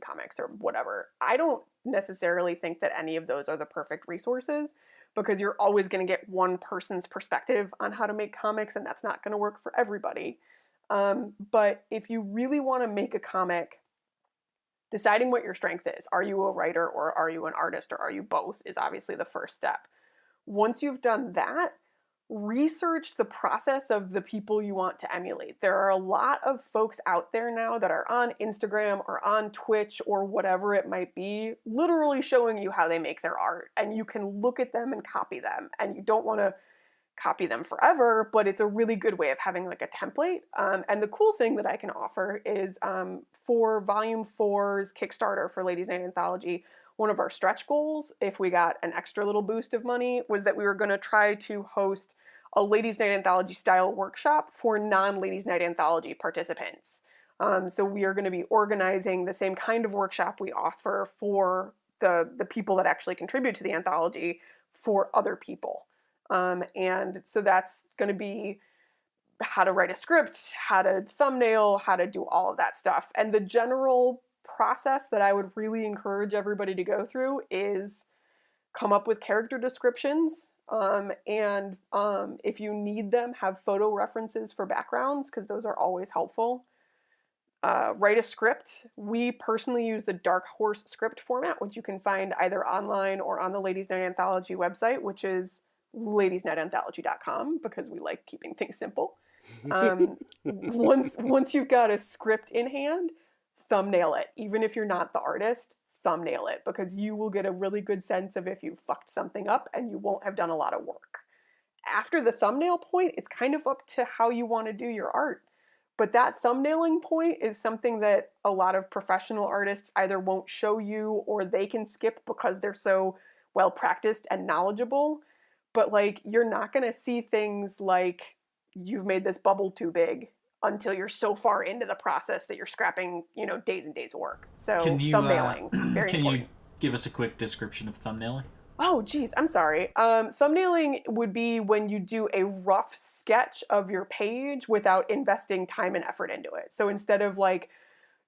comics or whatever. I don't necessarily think that any of those are the perfect resources, because you're always going to get one person's perspective on how to make comics, and that's not going to work for everybody. But if you really want to make a comic, deciding what your strength is, are you a writer or are you an artist or are you both, is obviously the first step. Once you've done that, research the process of the people you want to emulate. There are a lot of folks out there now that are on Instagram or on Twitch or whatever it might be, literally showing you how they make their art. And you can look at them and copy them. And you don't want to copy them forever, but it's a really good way of having like a template. And the cool thing that I can offer is for Volume 4's Kickstarter for Ladies Night Anthology, one of our stretch goals, if we got an extra little boost of money, was that we were going to try to host a Ladies Night Anthology style workshop for non-Ladies Night Anthology participants. So we are going to be organizing the same kind of workshop we offer for the people that actually contribute to the anthology for other people. And so that's going to be how to write a script, how to thumbnail, how to do all of that stuff. And the general process that I would really encourage everybody to go through is come up with character descriptions, and if you need them, have photo references for backgrounds, because those are always helpful. Write a script. We personally use the Dark Horse script format, which you can find either online or on the Ladies Night Anthology website, which is ladiesnightanthology.com, because we like keeping things simple. Once you've got a script in hand, thumbnail it. Even if you're not the artist, thumbnail it, because you will get a really good sense of if you fucked something up and you won't have done a lot of work. After the thumbnail point, it's kind of up to how you want to do your art. But that thumbnailing point is something that a lot of professional artists either won't show you or they can skip because they're so well practiced and knowledgeable. But like, you're not going to see things like you've made this bubble too big until you're so far into the process that you're scrapping, days and days of work. So thumbnailing, very can important. You give us a quick description of thumbnailing? Oh, geez, I'm sorry. Thumbnailing would be when you do a rough sketch of your page without investing time and effort into it. So instead of like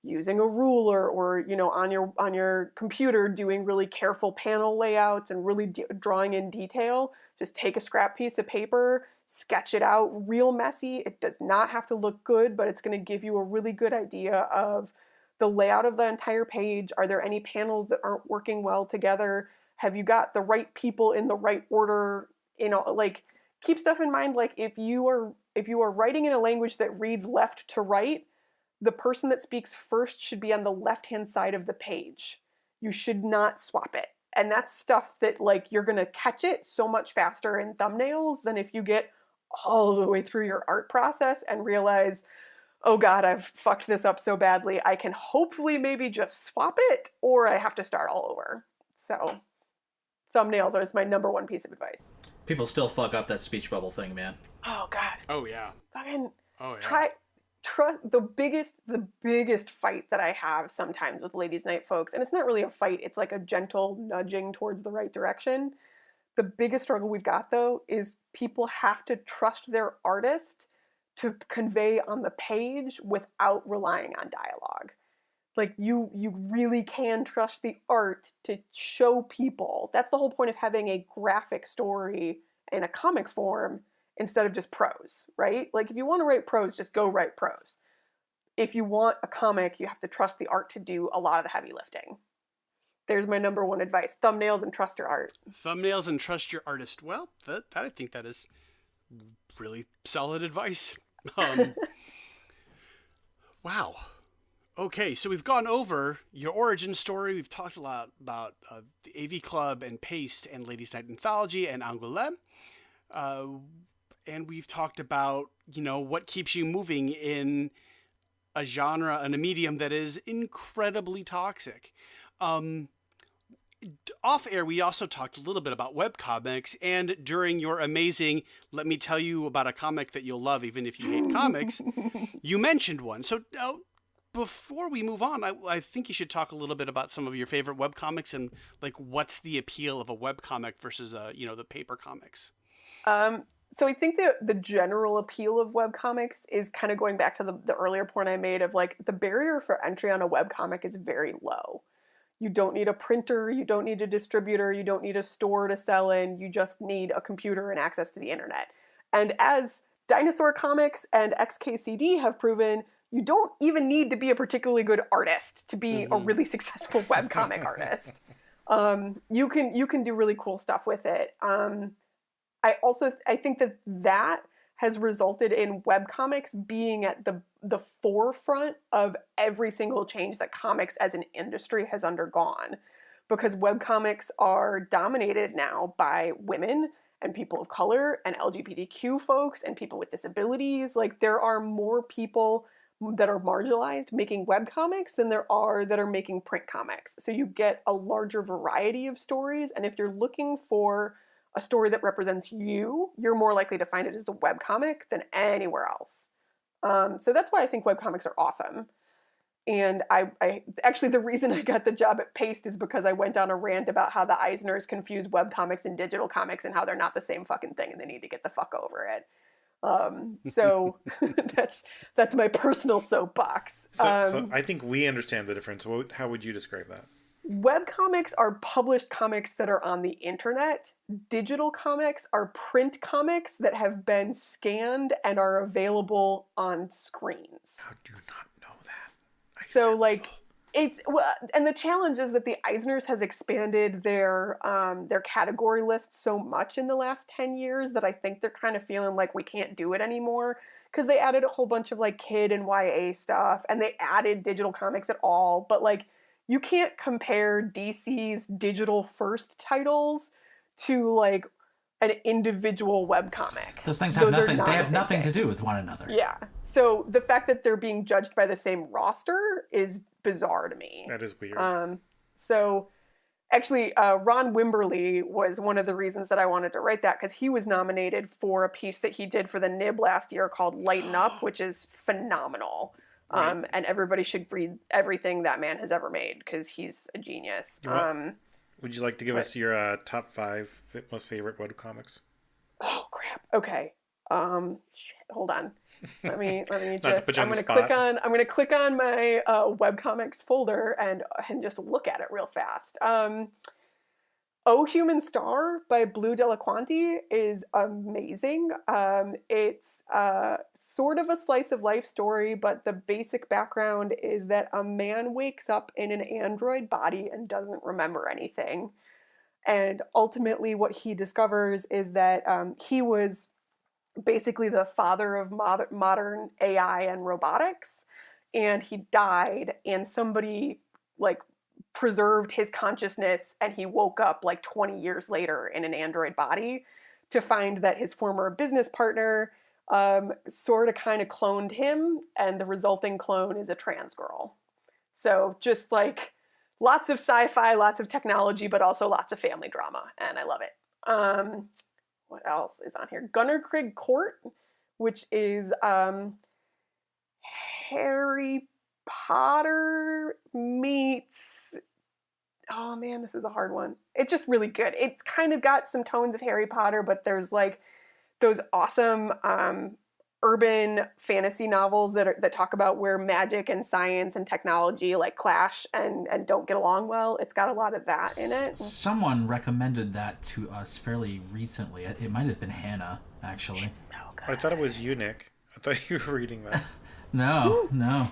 using a ruler or, on your computer doing really careful panel layouts and really drawing in detail, just take a scrap piece of paper, sketch it out real messy. It does not have to look good, but it's going to give you a really good idea of the layout of the entire page. Are there any panels that aren't working well together? Have you got the right people in the right order? Keep stuff in mind. Like if you are writing in a language that reads left to right, the person that speaks first should be on the left-hand side of the page. You should not swap it. And that's stuff that you're going to catch it so much faster in thumbnails than if you get all the way through your art process and realize, oh God, I've fucked this up so badly. I can hopefully maybe just swap it, or I have to start all over. So thumbnails is my number one piece of advice. People still fuck up that speech bubble thing, man. Oh God. Oh yeah. Fucking oh yeah. Try the biggest fight that I have sometimes with Ladies Night folks, and it's not really a fight, it's like a gentle nudging towards the right direction. The biggest struggle we've got though is people have to trust their artist to convey on the page without relying on dialogue. Like you really can trust the art to show people. That's the whole point of having a graphic story in a comic form instead of just prose, right? Like if you want to write prose, just go write prose. If you want a comic, you have to trust the art to do a lot of the heavy lifting. There's my number one advice. Thumbnails and trust your art. Thumbnails and trust your artist. Well, I think that is really solid advice. Wow. Okay, so we've gone over your origin story. We've talked a lot about the AV Club and Paste and Ladies Night Anthology and Angouleme. And we've talked about, what keeps you moving in a genre and a medium that is incredibly toxic. Off air, we also talked a little bit about webcomics, and during your amazing, let me tell you about a comic that you'll love even if you hate comics, you mentioned one. So before we move on, I think you should talk a little bit about some of your favorite webcomics and what's the appeal of a webcomic versus the paper comics. So I think the general appeal of webcomics is kind of going back to the earlier point I made of the barrier for entry on a webcomic is very low. You don't need a printer, you don't need a distributor, you don't need a store to sell in, you just need a computer and access to the internet. And as Dinosaur Comics and XKCD have proven, you don't even need to be a particularly good artist to be a really successful webcomic artist. You can do really cool stuff with it. I think that has resulted in webcomics being at the forefront of every single change that comics as an industry has undergone, because webcomics are dominated now by women and people of color and LGBTQ folks and people with disabilities. Like, there are more people that are marginalized making webcomics than there are that are making print comics. So you get a larger variety of stories, and if you're looking for a story that represents you, you're more likely to find it as a webcomic than anywhere else. So that's why I think webcomics are awesome. And I actually, the reason I got the job at Paste is because I went on a rant about how the Eisners confuse webcomics and digital comics and how they're not the same fucking thing and they need to get the fuck over it. So that's my personal soapbox. So I think we understand the difference. How would you describe that? Webcomics are published comics that are on the internet. Digital comics are print comics that have been scanned and are available on screens. How do you not know that? So like, and the challenge is that the Eisners has expanded their category list so much in the last 10 years that I think they're kind of feeling like we can't do it anymore, because they added a whole bunch of like kid and YA stuff, and they added digital comics at all, but like, you can't compare DC's digital first titles to like an individual webcomic. Those things have nothing. They have nothing to do with one another. Yeah. So the fact that they're being judged by the same roster is bizarre to me. That is weird. So actually, Ron Wimberly was one of the reasons that I wanted to write that, because he was nominated for a piece that he did for the Nib last year called Lighten Up, which is phenomenal. Right. And everybody should read everything that man has ever made, because he's a genius. Would you like to give us your top 5 most favorite webcomics? Oh crap. Okay. Shit. Hold on. Let me just. Not to put you on the spot. I'm gonna click on my webcomics folder and just look at it real fast. Oh Human Star by Blue Delaquanti is amazing. It's sort of a slice of life story, but the basic background is that a man wakes up in an android body and doesn't remember anything. And ultimately what he discovers is that he was basically the father of modern AI and robotics, and he died, and somebody like preserved his consciousness, and he woke up like 20 years later in an android body to find that his former business partner sort of kind of cloned him, and the resulting clone is a trans girl. So just like lots of sci-fi, lots of technology, but also lots of family drama, and I love it. What else is on here? Gunnerkrigg Court, which is Harry Potter meets, oh man, this is a hard one. It's just really good. It's kind of got some tones of Harry Potter, but there's like those awesome urban fantasy novels that talk about where magic and science and technology like clash and don't get along well. It's got a lot of that in it. Someone recommended that to us fairly recently. It might have been Hannah, actually. It's so good. I thought it was you, Nick. I thought you were reading that. No.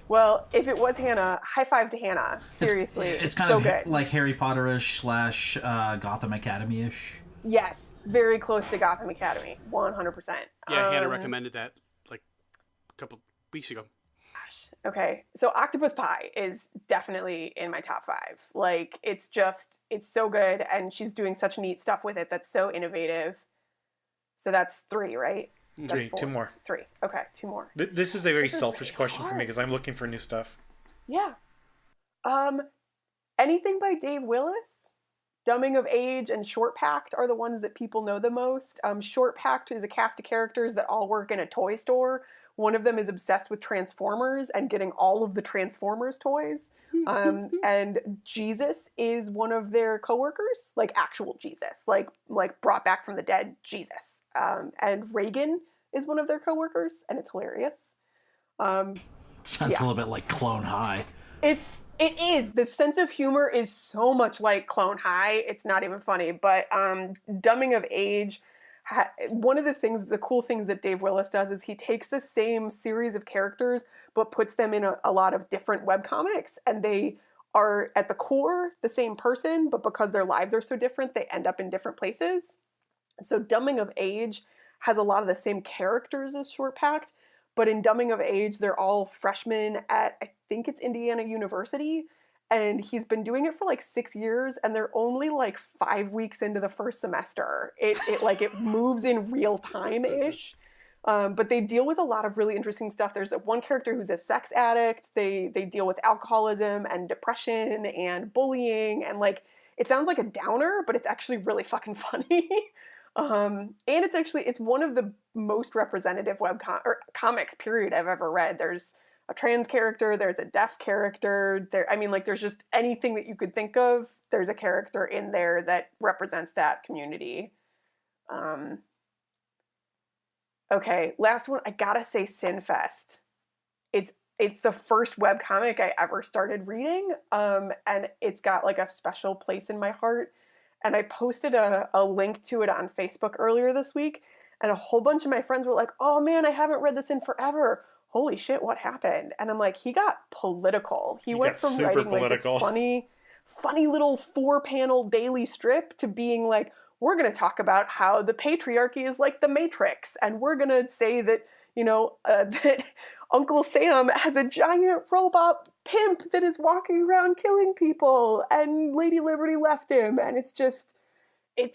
Well, if it was Hannah, high five to Hannah. Seriously, it's kind so of good. Like Harry Potter-ish / Gotham Academy-ish. Yes, very close to Gotham Academy, 100%. Yeah, Hannah recommended that like a couple weeks ago. Gosh. Okay, so Octopus Pie is definitely in my top 5. Like, it's so good, and she's doing such neat stuff with it that's so innovative. So that's 3, right? 3, 2 more. 3. Okay, 2 more. This is a very selfish question for me because I'm looking for new stuff. Yeah. Anything by Dave Willis? Dumbing of Age and Short Packed are the ones that people know the most. Short Packed is a cast of characters that all work in a toy store. One of them is obsessed with Transformers and getting all of the Transformers toys. And Jesus is one of their coworkers, like actual Jesus, like brought back from the dead Jesus. And Reagan is one of their coworkers, and it's hilarious. Sounds a little bit like Clone High. It is. The sense of humor is so much like Clone High. It's not even funny. But Dumbing of Age, one of the cool things that Dave Willis does is he takes the same series of characters but puts them in a lot of different webcomics, and they are at the core the same person, but because their lives are so different, they end up in different places. So Dumbing of Age has a lot of the same characters as Short Pact, but in Dumbing of Age, they're all freshmen at, I think it's Indiana University, and he's been doing it for like 6 years, and they're only like 5 weeks into the first semester. It moves in real time-ish. But they deal with a lot of really interesting stuff. There's one character who's a sex addict. They deal with alcoholism and depression and bullying, and like, it sounds like a downer, but it's actually really fucking funny. And it's one of the most representative comics period I've ever read. There's a trans character, there's a deaf character, there's just anything that you could think of, there's a character in there that represents that community. Okay, last one, I gotta say Sinfest. It's the first webcomic I ever started reading, and it's got like a special place in my heart. And I posted a link to it on Facebook earlier this week, and a whole bunch of my friends were like, oh man, I haven't read this in forever. Holy shit, what happened? And I'm like, he got political. He went from writing like this funny little 4-panel daily strip to being like, we're going to talk about how the patriarchy is like the Matrix, and we're going to say that, that Uncle Sam has a giant robot pimp that is walking around killing people, and Lady Liberty left him, and it's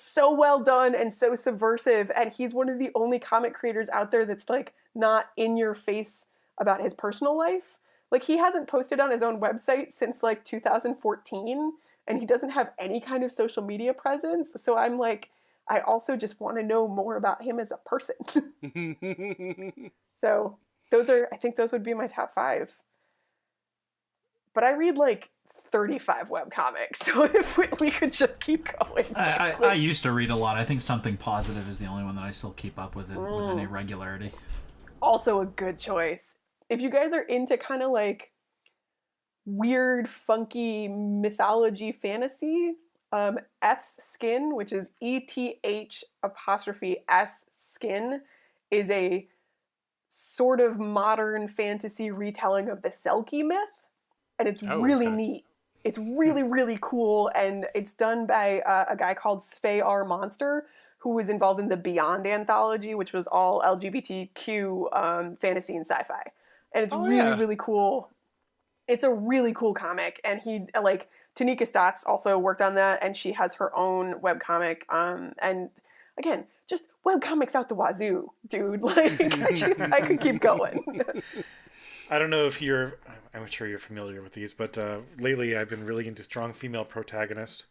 so well done and so subversive, and he's one of the only comic creators out there that's like not in your face about his personal life. Like, he hasn't posted on his own website since like 2014, and he doesn't have any kind of social media presence. So I'm like, I also just want to know more about him as a person. So I think those would be my top 5. But I read like 35 webcomics, so if we could just keep going. I used to read a lot. I think Something Positive is the only one that I still keep up with with any regularity. Also a good choice. If you guys are into kind of like weird, funky mythology fantasy, Eth's Skin, which is ETH' Skin, is a sort of modern fantasy retelling of the Selkie myth, and it's really neat. It's really, really cool, and it's done by a guy called Svay R. Monster, who was involved in the Beyond Anthology, which was all LGBTQ fantasy and sci-fi. And it's really cool. It's a really cool comic, and Tanika Stotts also worked on that, and she has her own webcomic. And again, just webcomics out the wazoo, dude. Like, I could keep going. I don't know if I'm sure you're familiar with these, but lately I've been really into strong female protagonist.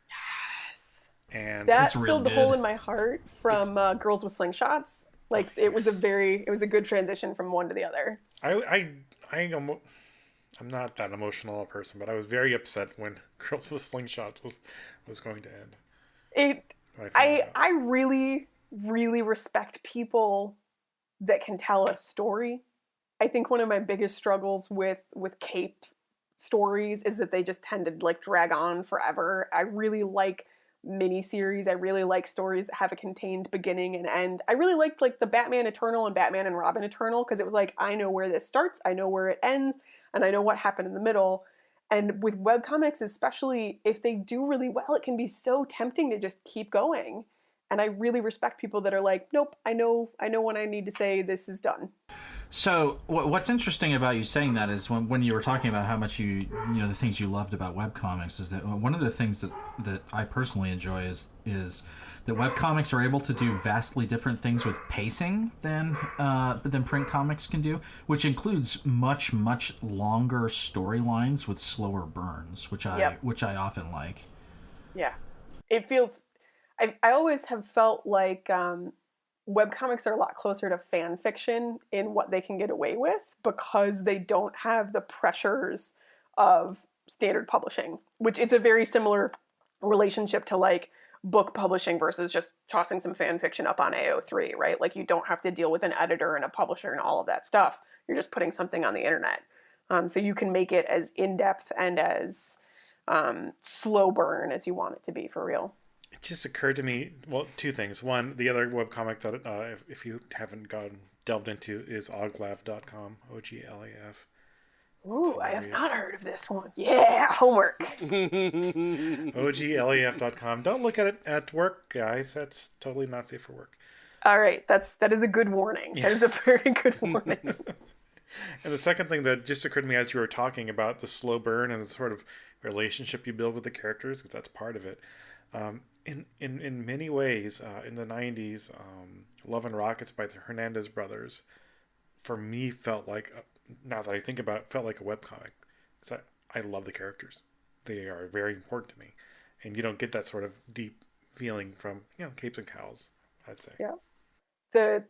Yes. And that filled the hole in my heart from Girls with Slingshots. Like, it was a good transition from one to the other. I'm not that emotional a person, but I was very upset when Girls with Slingshots was going to end. I really, really respect people that can tell a story. I think one of my biggest struggles with caped stories is that they just tend to like drag on forever. I really like miniseries. I really like stories that have a contained beginning and end. I really liked like the Batman Eternal and Batman and Robin Eternal, because it was like, I know where this starts, I know where it ends, and I know what happened in the middle. And with webcomics, especially if they do really well, it can be so tempting to just keep going. And I really respect people that are like, nope, I know when I need to say this is done. So what's interesting about you saying that is when you were talking about how much the things you loved about webcomics, is that one of the things that I personally enjoy is that webcomics are able to do vastly different things with pacing than print comics can do, which includes much, much longer storylines with slower burns, which I often like. Yeah. It feels... I always have felt like webcomics are a lot closer to fan fiction in what they can get away with, because they don't have the pressures of standard publishing, which it's a very similar relationship to like book publishing versus just tossing some fan fiction up on AO3, right? Like, you don't have to deal with an editor and a publisher and all of that stuff. You're just putting something on the internet. So you can make it as in-depth and as slow burn as you want it to be, for real. It just occurred to me, well, two things. One, the other webcomic that if you haven't delved into is oglaf.com, OGLAF. Ooh, I have not heard of this one. Yeah, homework. OGLAF.com. Don't look at it at work, guys. That's totally not safe for work. All right, that is a good warning. Yeah. That is a very good warning. And the second thing that just occurred to me as you were talking about the slow burn and the sort of relationship you build with the characters, because that's part of it. In many ways, in the 90s, Love and Rockets by the Hernandez brothers, for me, felt like, now that I think about it, felt like a webcomic. Because I love the characters. They are very important to me. And you don't get that sort of deep feeling from, Capes and Cows, I'd say. Yeah.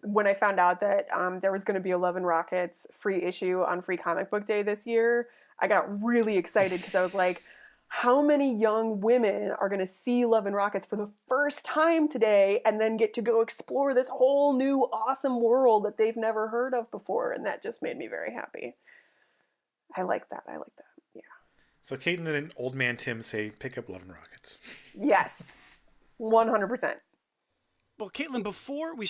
When I found out that there was going to be a Love and Rockets free issue on Free Comic Book Day this year, I got really excited because I was like, how many young women are going to see Love and Rockets for the first time today and then get to go explore this whole new awesome world that they've never heard of before? And that just made me very happy. I like that. Yeah. So Cailtlin and Old Man Tim say, pick up Love and Rockets. Yes. 100%. Well, Cailtlin, before we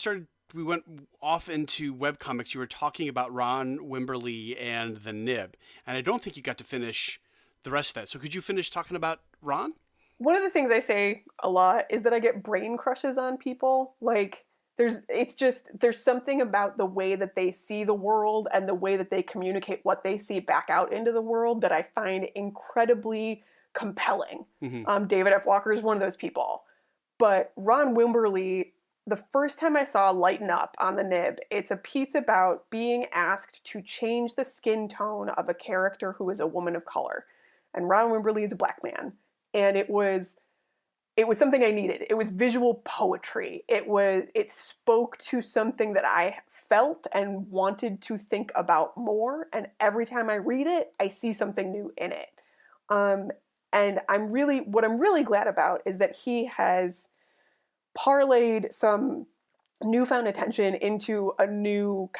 went off into webcomics, you were talking about Ron Wimberly and the Nib. And I don't think you got to finish the rest of that. So could you finish talking about Ron? One of the things I say a lot is that I get brain crushes on people. Like, there's something about the way that they see the world and the way that they communicate what they see back out into the world that I find incredibly compelling. Mm-hmm. David F. Walker is one of those people. But Ron Wimberly, the first time I saw Lighten Up on the Nib, it's a piece about being asked to change the skin tone of a character who is a woman of color. And Ron Wimberly is a black man. And it was something I needed. It was visual poetry. It spoke to something that I felt and wanted to think about more. And every time I read it, I see something new in it. And what I'm really glad about is that he has parlayed some newfound attention into a new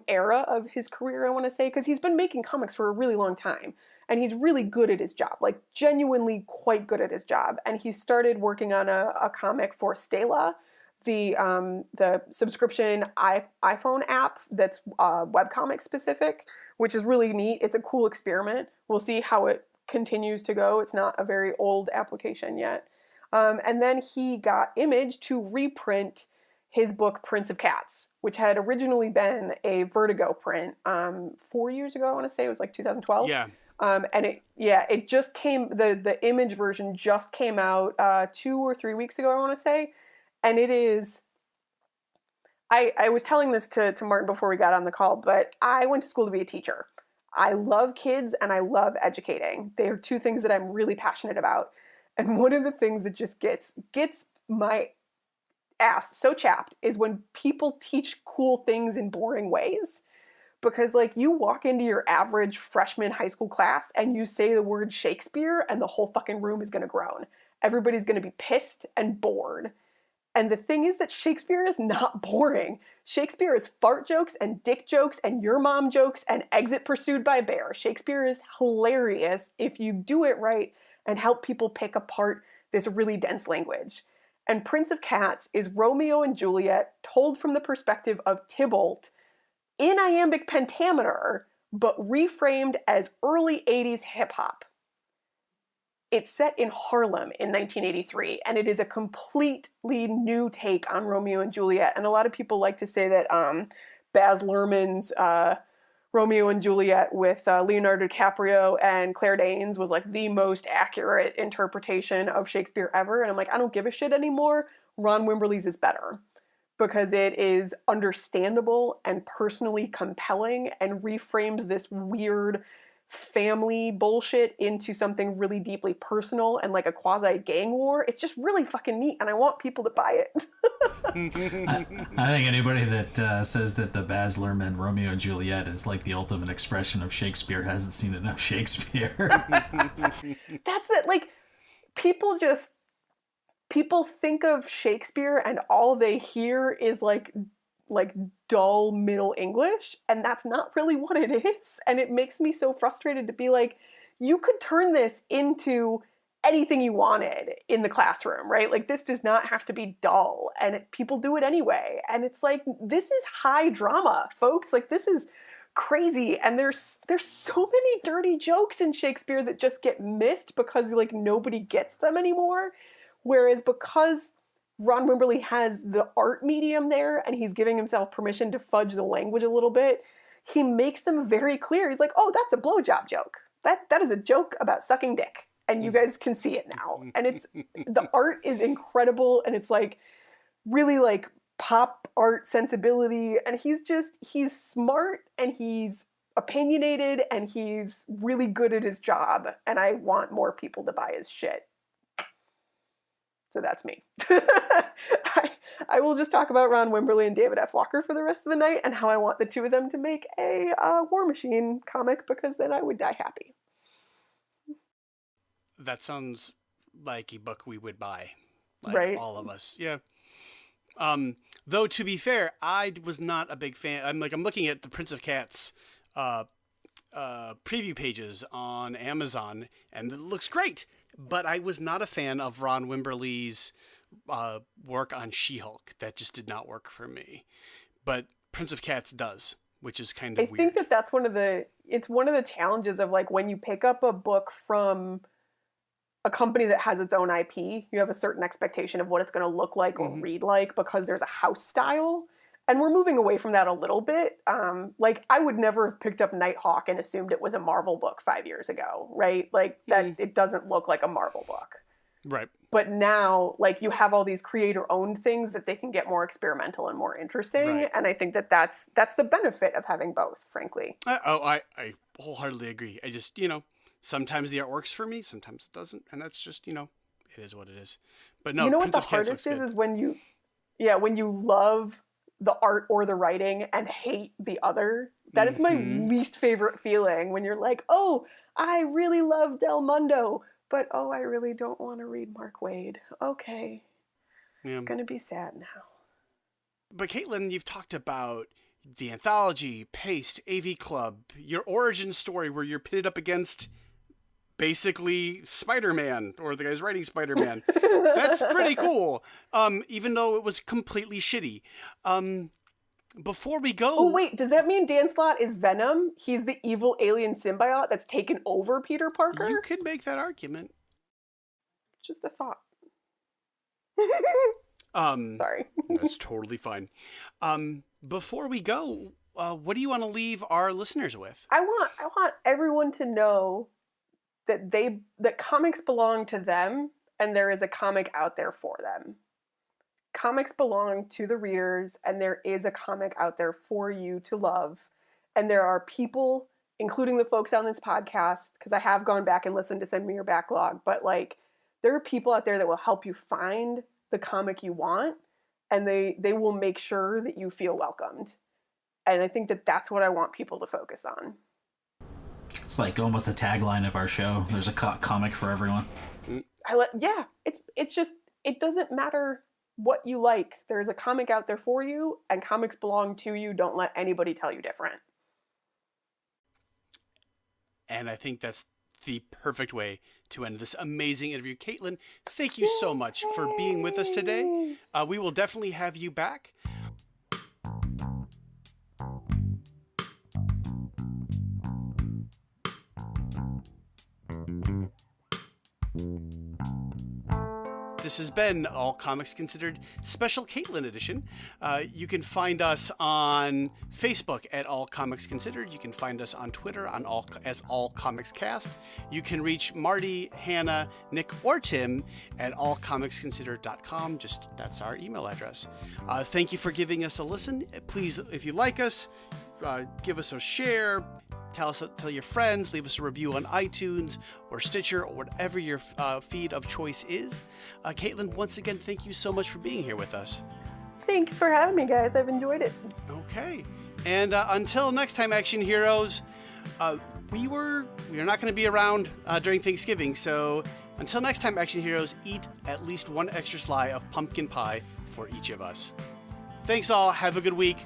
era of his career, I want to say, because he's been making comics for a really long time. And he's really good at his job, like genuinely quite good at his job. And he started working on a comic for Stela, the subscription iPhone app that's webcomic specific, which is really neat. It's a cool experiment. We'll see how it continues to go. It's not a very old application yet. And then he got Image to reprint his book Prince of Cats, which had originally been a Vertigo print 4 years ago, I want to say. It was like 2012. Yeah. And it just came, the Image version just came out 2 or 3 weeks ago, I want to say. And it is, I was telling this to Martin before we got on the call, but I went to school to be a teacher. I love kids and I love educating. They are two things that I'm really passionate about. And one of the things that just gets my ass so chapped is when people teach cool things in boring ways. Because, like, you walk into your average freshman high school class and you say the word Shakespeare and the whole fucking room is going to groan. Everybody's going to be pissed and bored. And the thing is that Shakespeare is not boring. Shakespeare is fart jokes and dick jokes and your mom jokes and exit pursued by bear. Shakespeare is hilarious if you do it right and help people pick apart this really dense language. And Prince of Cats is Romeo and Juliet told from the perspective of Tybalt in iambic pentameter, but reframed as early 80s hip-hop. It's set in Harlem in 1983, and it is a completely new take on Romeo and Juliet. And a lot of people like to say that Baz Luhrmann's Romeo and Juliet with Leonardo DiCaprio and Claire Danes was like the most accurate interpretation of Shakespeare ever. And I'm like, I don't give a shit anymore. Ron Wimberly's is better because it is understandable and personally compelling and reframes this weird family bullshit into something really deeply personal and like a quasi gang war. It's just really fucking neat and I want people to buy it. I think anybody that says that the Baz Luhrmann Romeo and Juliet is like the ultimate expression of Shakespeare hasn't seen enough Shakespeare. That's it. Like, people think of Shakespeare and all they hear is like dull Middle English, and that's not really what it is. And it makes me so frustrated to be like, you could turn this into anything you wanted in the classroom, right? Like, this does not have to be dull, and people do it anyway. And it's like, this is high drama, folks. Like, this is crazy. And there's so many dirty jokes in Shakespeare that just get missed because like nobody gets them anymore. Whereas because Ron Wimberly has the art medium there and he's giving himself permission to fudge the language a little bit, he makes them very clear. He's like, oh, that's a blowjob joke. That is a joke about sucking dick. And you guys can see it now. And it's, the art is incredible. And it's like really like pop art sensibility. And he's smart and he's opinionated and he's really good at his job. And I want more people to buy his shit. So that's me. I will just talk about Ron Wimberly and David F. Walker for the rest of the night and how I want the two of them to make a War Machine comic because then I would die happy. That sounds like a book we would buy. Like right. All of us. Yeah. Though to be fair, I was not a big fan. I'm looking at the Prince of Cats preview pages on Amazon and it looks great. But I was not a fan of Ron Wimberly's work on She-Hulk. That just did not work for me. But Prince of Cats does, which is kind of weird. I think that's one of the challenges of like when you pick up a book from a company that has its own IP, you have a certain expectation of what it's going to look like or read like because there's a house style. And we're moving away from that a little bit. Like I would never have picked up Nighthawk and assumed it was a Marvel book 5 years ago, right? Like that it doesn't look like a Marvel book. Right. But now, like you have all these creator-owned things that they can get more experimental and more interesting. Right. And I think that's the benefit of having both, frankly. I wholeheartedly agree. I just, sometimes the art works for me, sometimes it doesn't. And that's just, it is what it is. But no, what the hardest is when you love the art or the writing and hate the other. That is my least favorite feeling when you're like, oh, I really love Del Mundo, but oh, I really don't want to read Mark Waid. Okay. Yeah. I'm going to be sad now. But Cailtlin, you've talked about the Anthology, Paste, AV Club, your origin story where you're pitted up against basically Spider-Man or the guy's writing Spider-Man. That's pretty cool. Even though it was completely shitty. Before we go... Oh, wait. Does that mean Dan Slott is Venom? He's the evil alien symbiote that's taken over Peter Parker? You could make that argument. Just a thought. Sorry. That's totally fine. Before we go, what do you want to leave our listeners with? I want everyone to know that comics belong to them and there is a comic out there for them. Comics belong to the readers and there is a comic out there for you to love. And there are people, including the folks on this podcast, because I have gone back and listened to Send Me Your Backlog, but like there are people out there that will help you find the comic you want and they will make sure that you feel welcomed. And I think that's what I want people to focus on. It's like almost a tagline of our show. There's a comic for everyone. It's just, it doesn't matter what you like. There's a comic out there for you and comics belong to you. Don't let anybody tell you different. And I think that's the perfect way to end this amazing interview. Cailtlin, thank you so much for being with us today. We will definitely have you back. This has been All Comics Considered Special Cailtlin Edition. You can find us on Facebook at All Comics Considered. You can find us on Twitter as All Comics Cast. You can reach Marty, Hannah, Nick, or Tim at allcomicsconsidered.com. That's our email address. Thank you for giving us a listen. Please, if you like us, give us a share. Tell your friends, leave us a review on iTunes or Stitcher or whatever your feed of choice is. Cailtlin, once again, thank you so much for being here with us. Thanks for having me, guys. I've enjoyed it. Okay. And until next time, Action Heroes, we are not going to be around during Thanksgiving. So until next time, Action Heroes, eat at least one extra slice of pumpkin pie for each of us. Thanks all. Have a good week.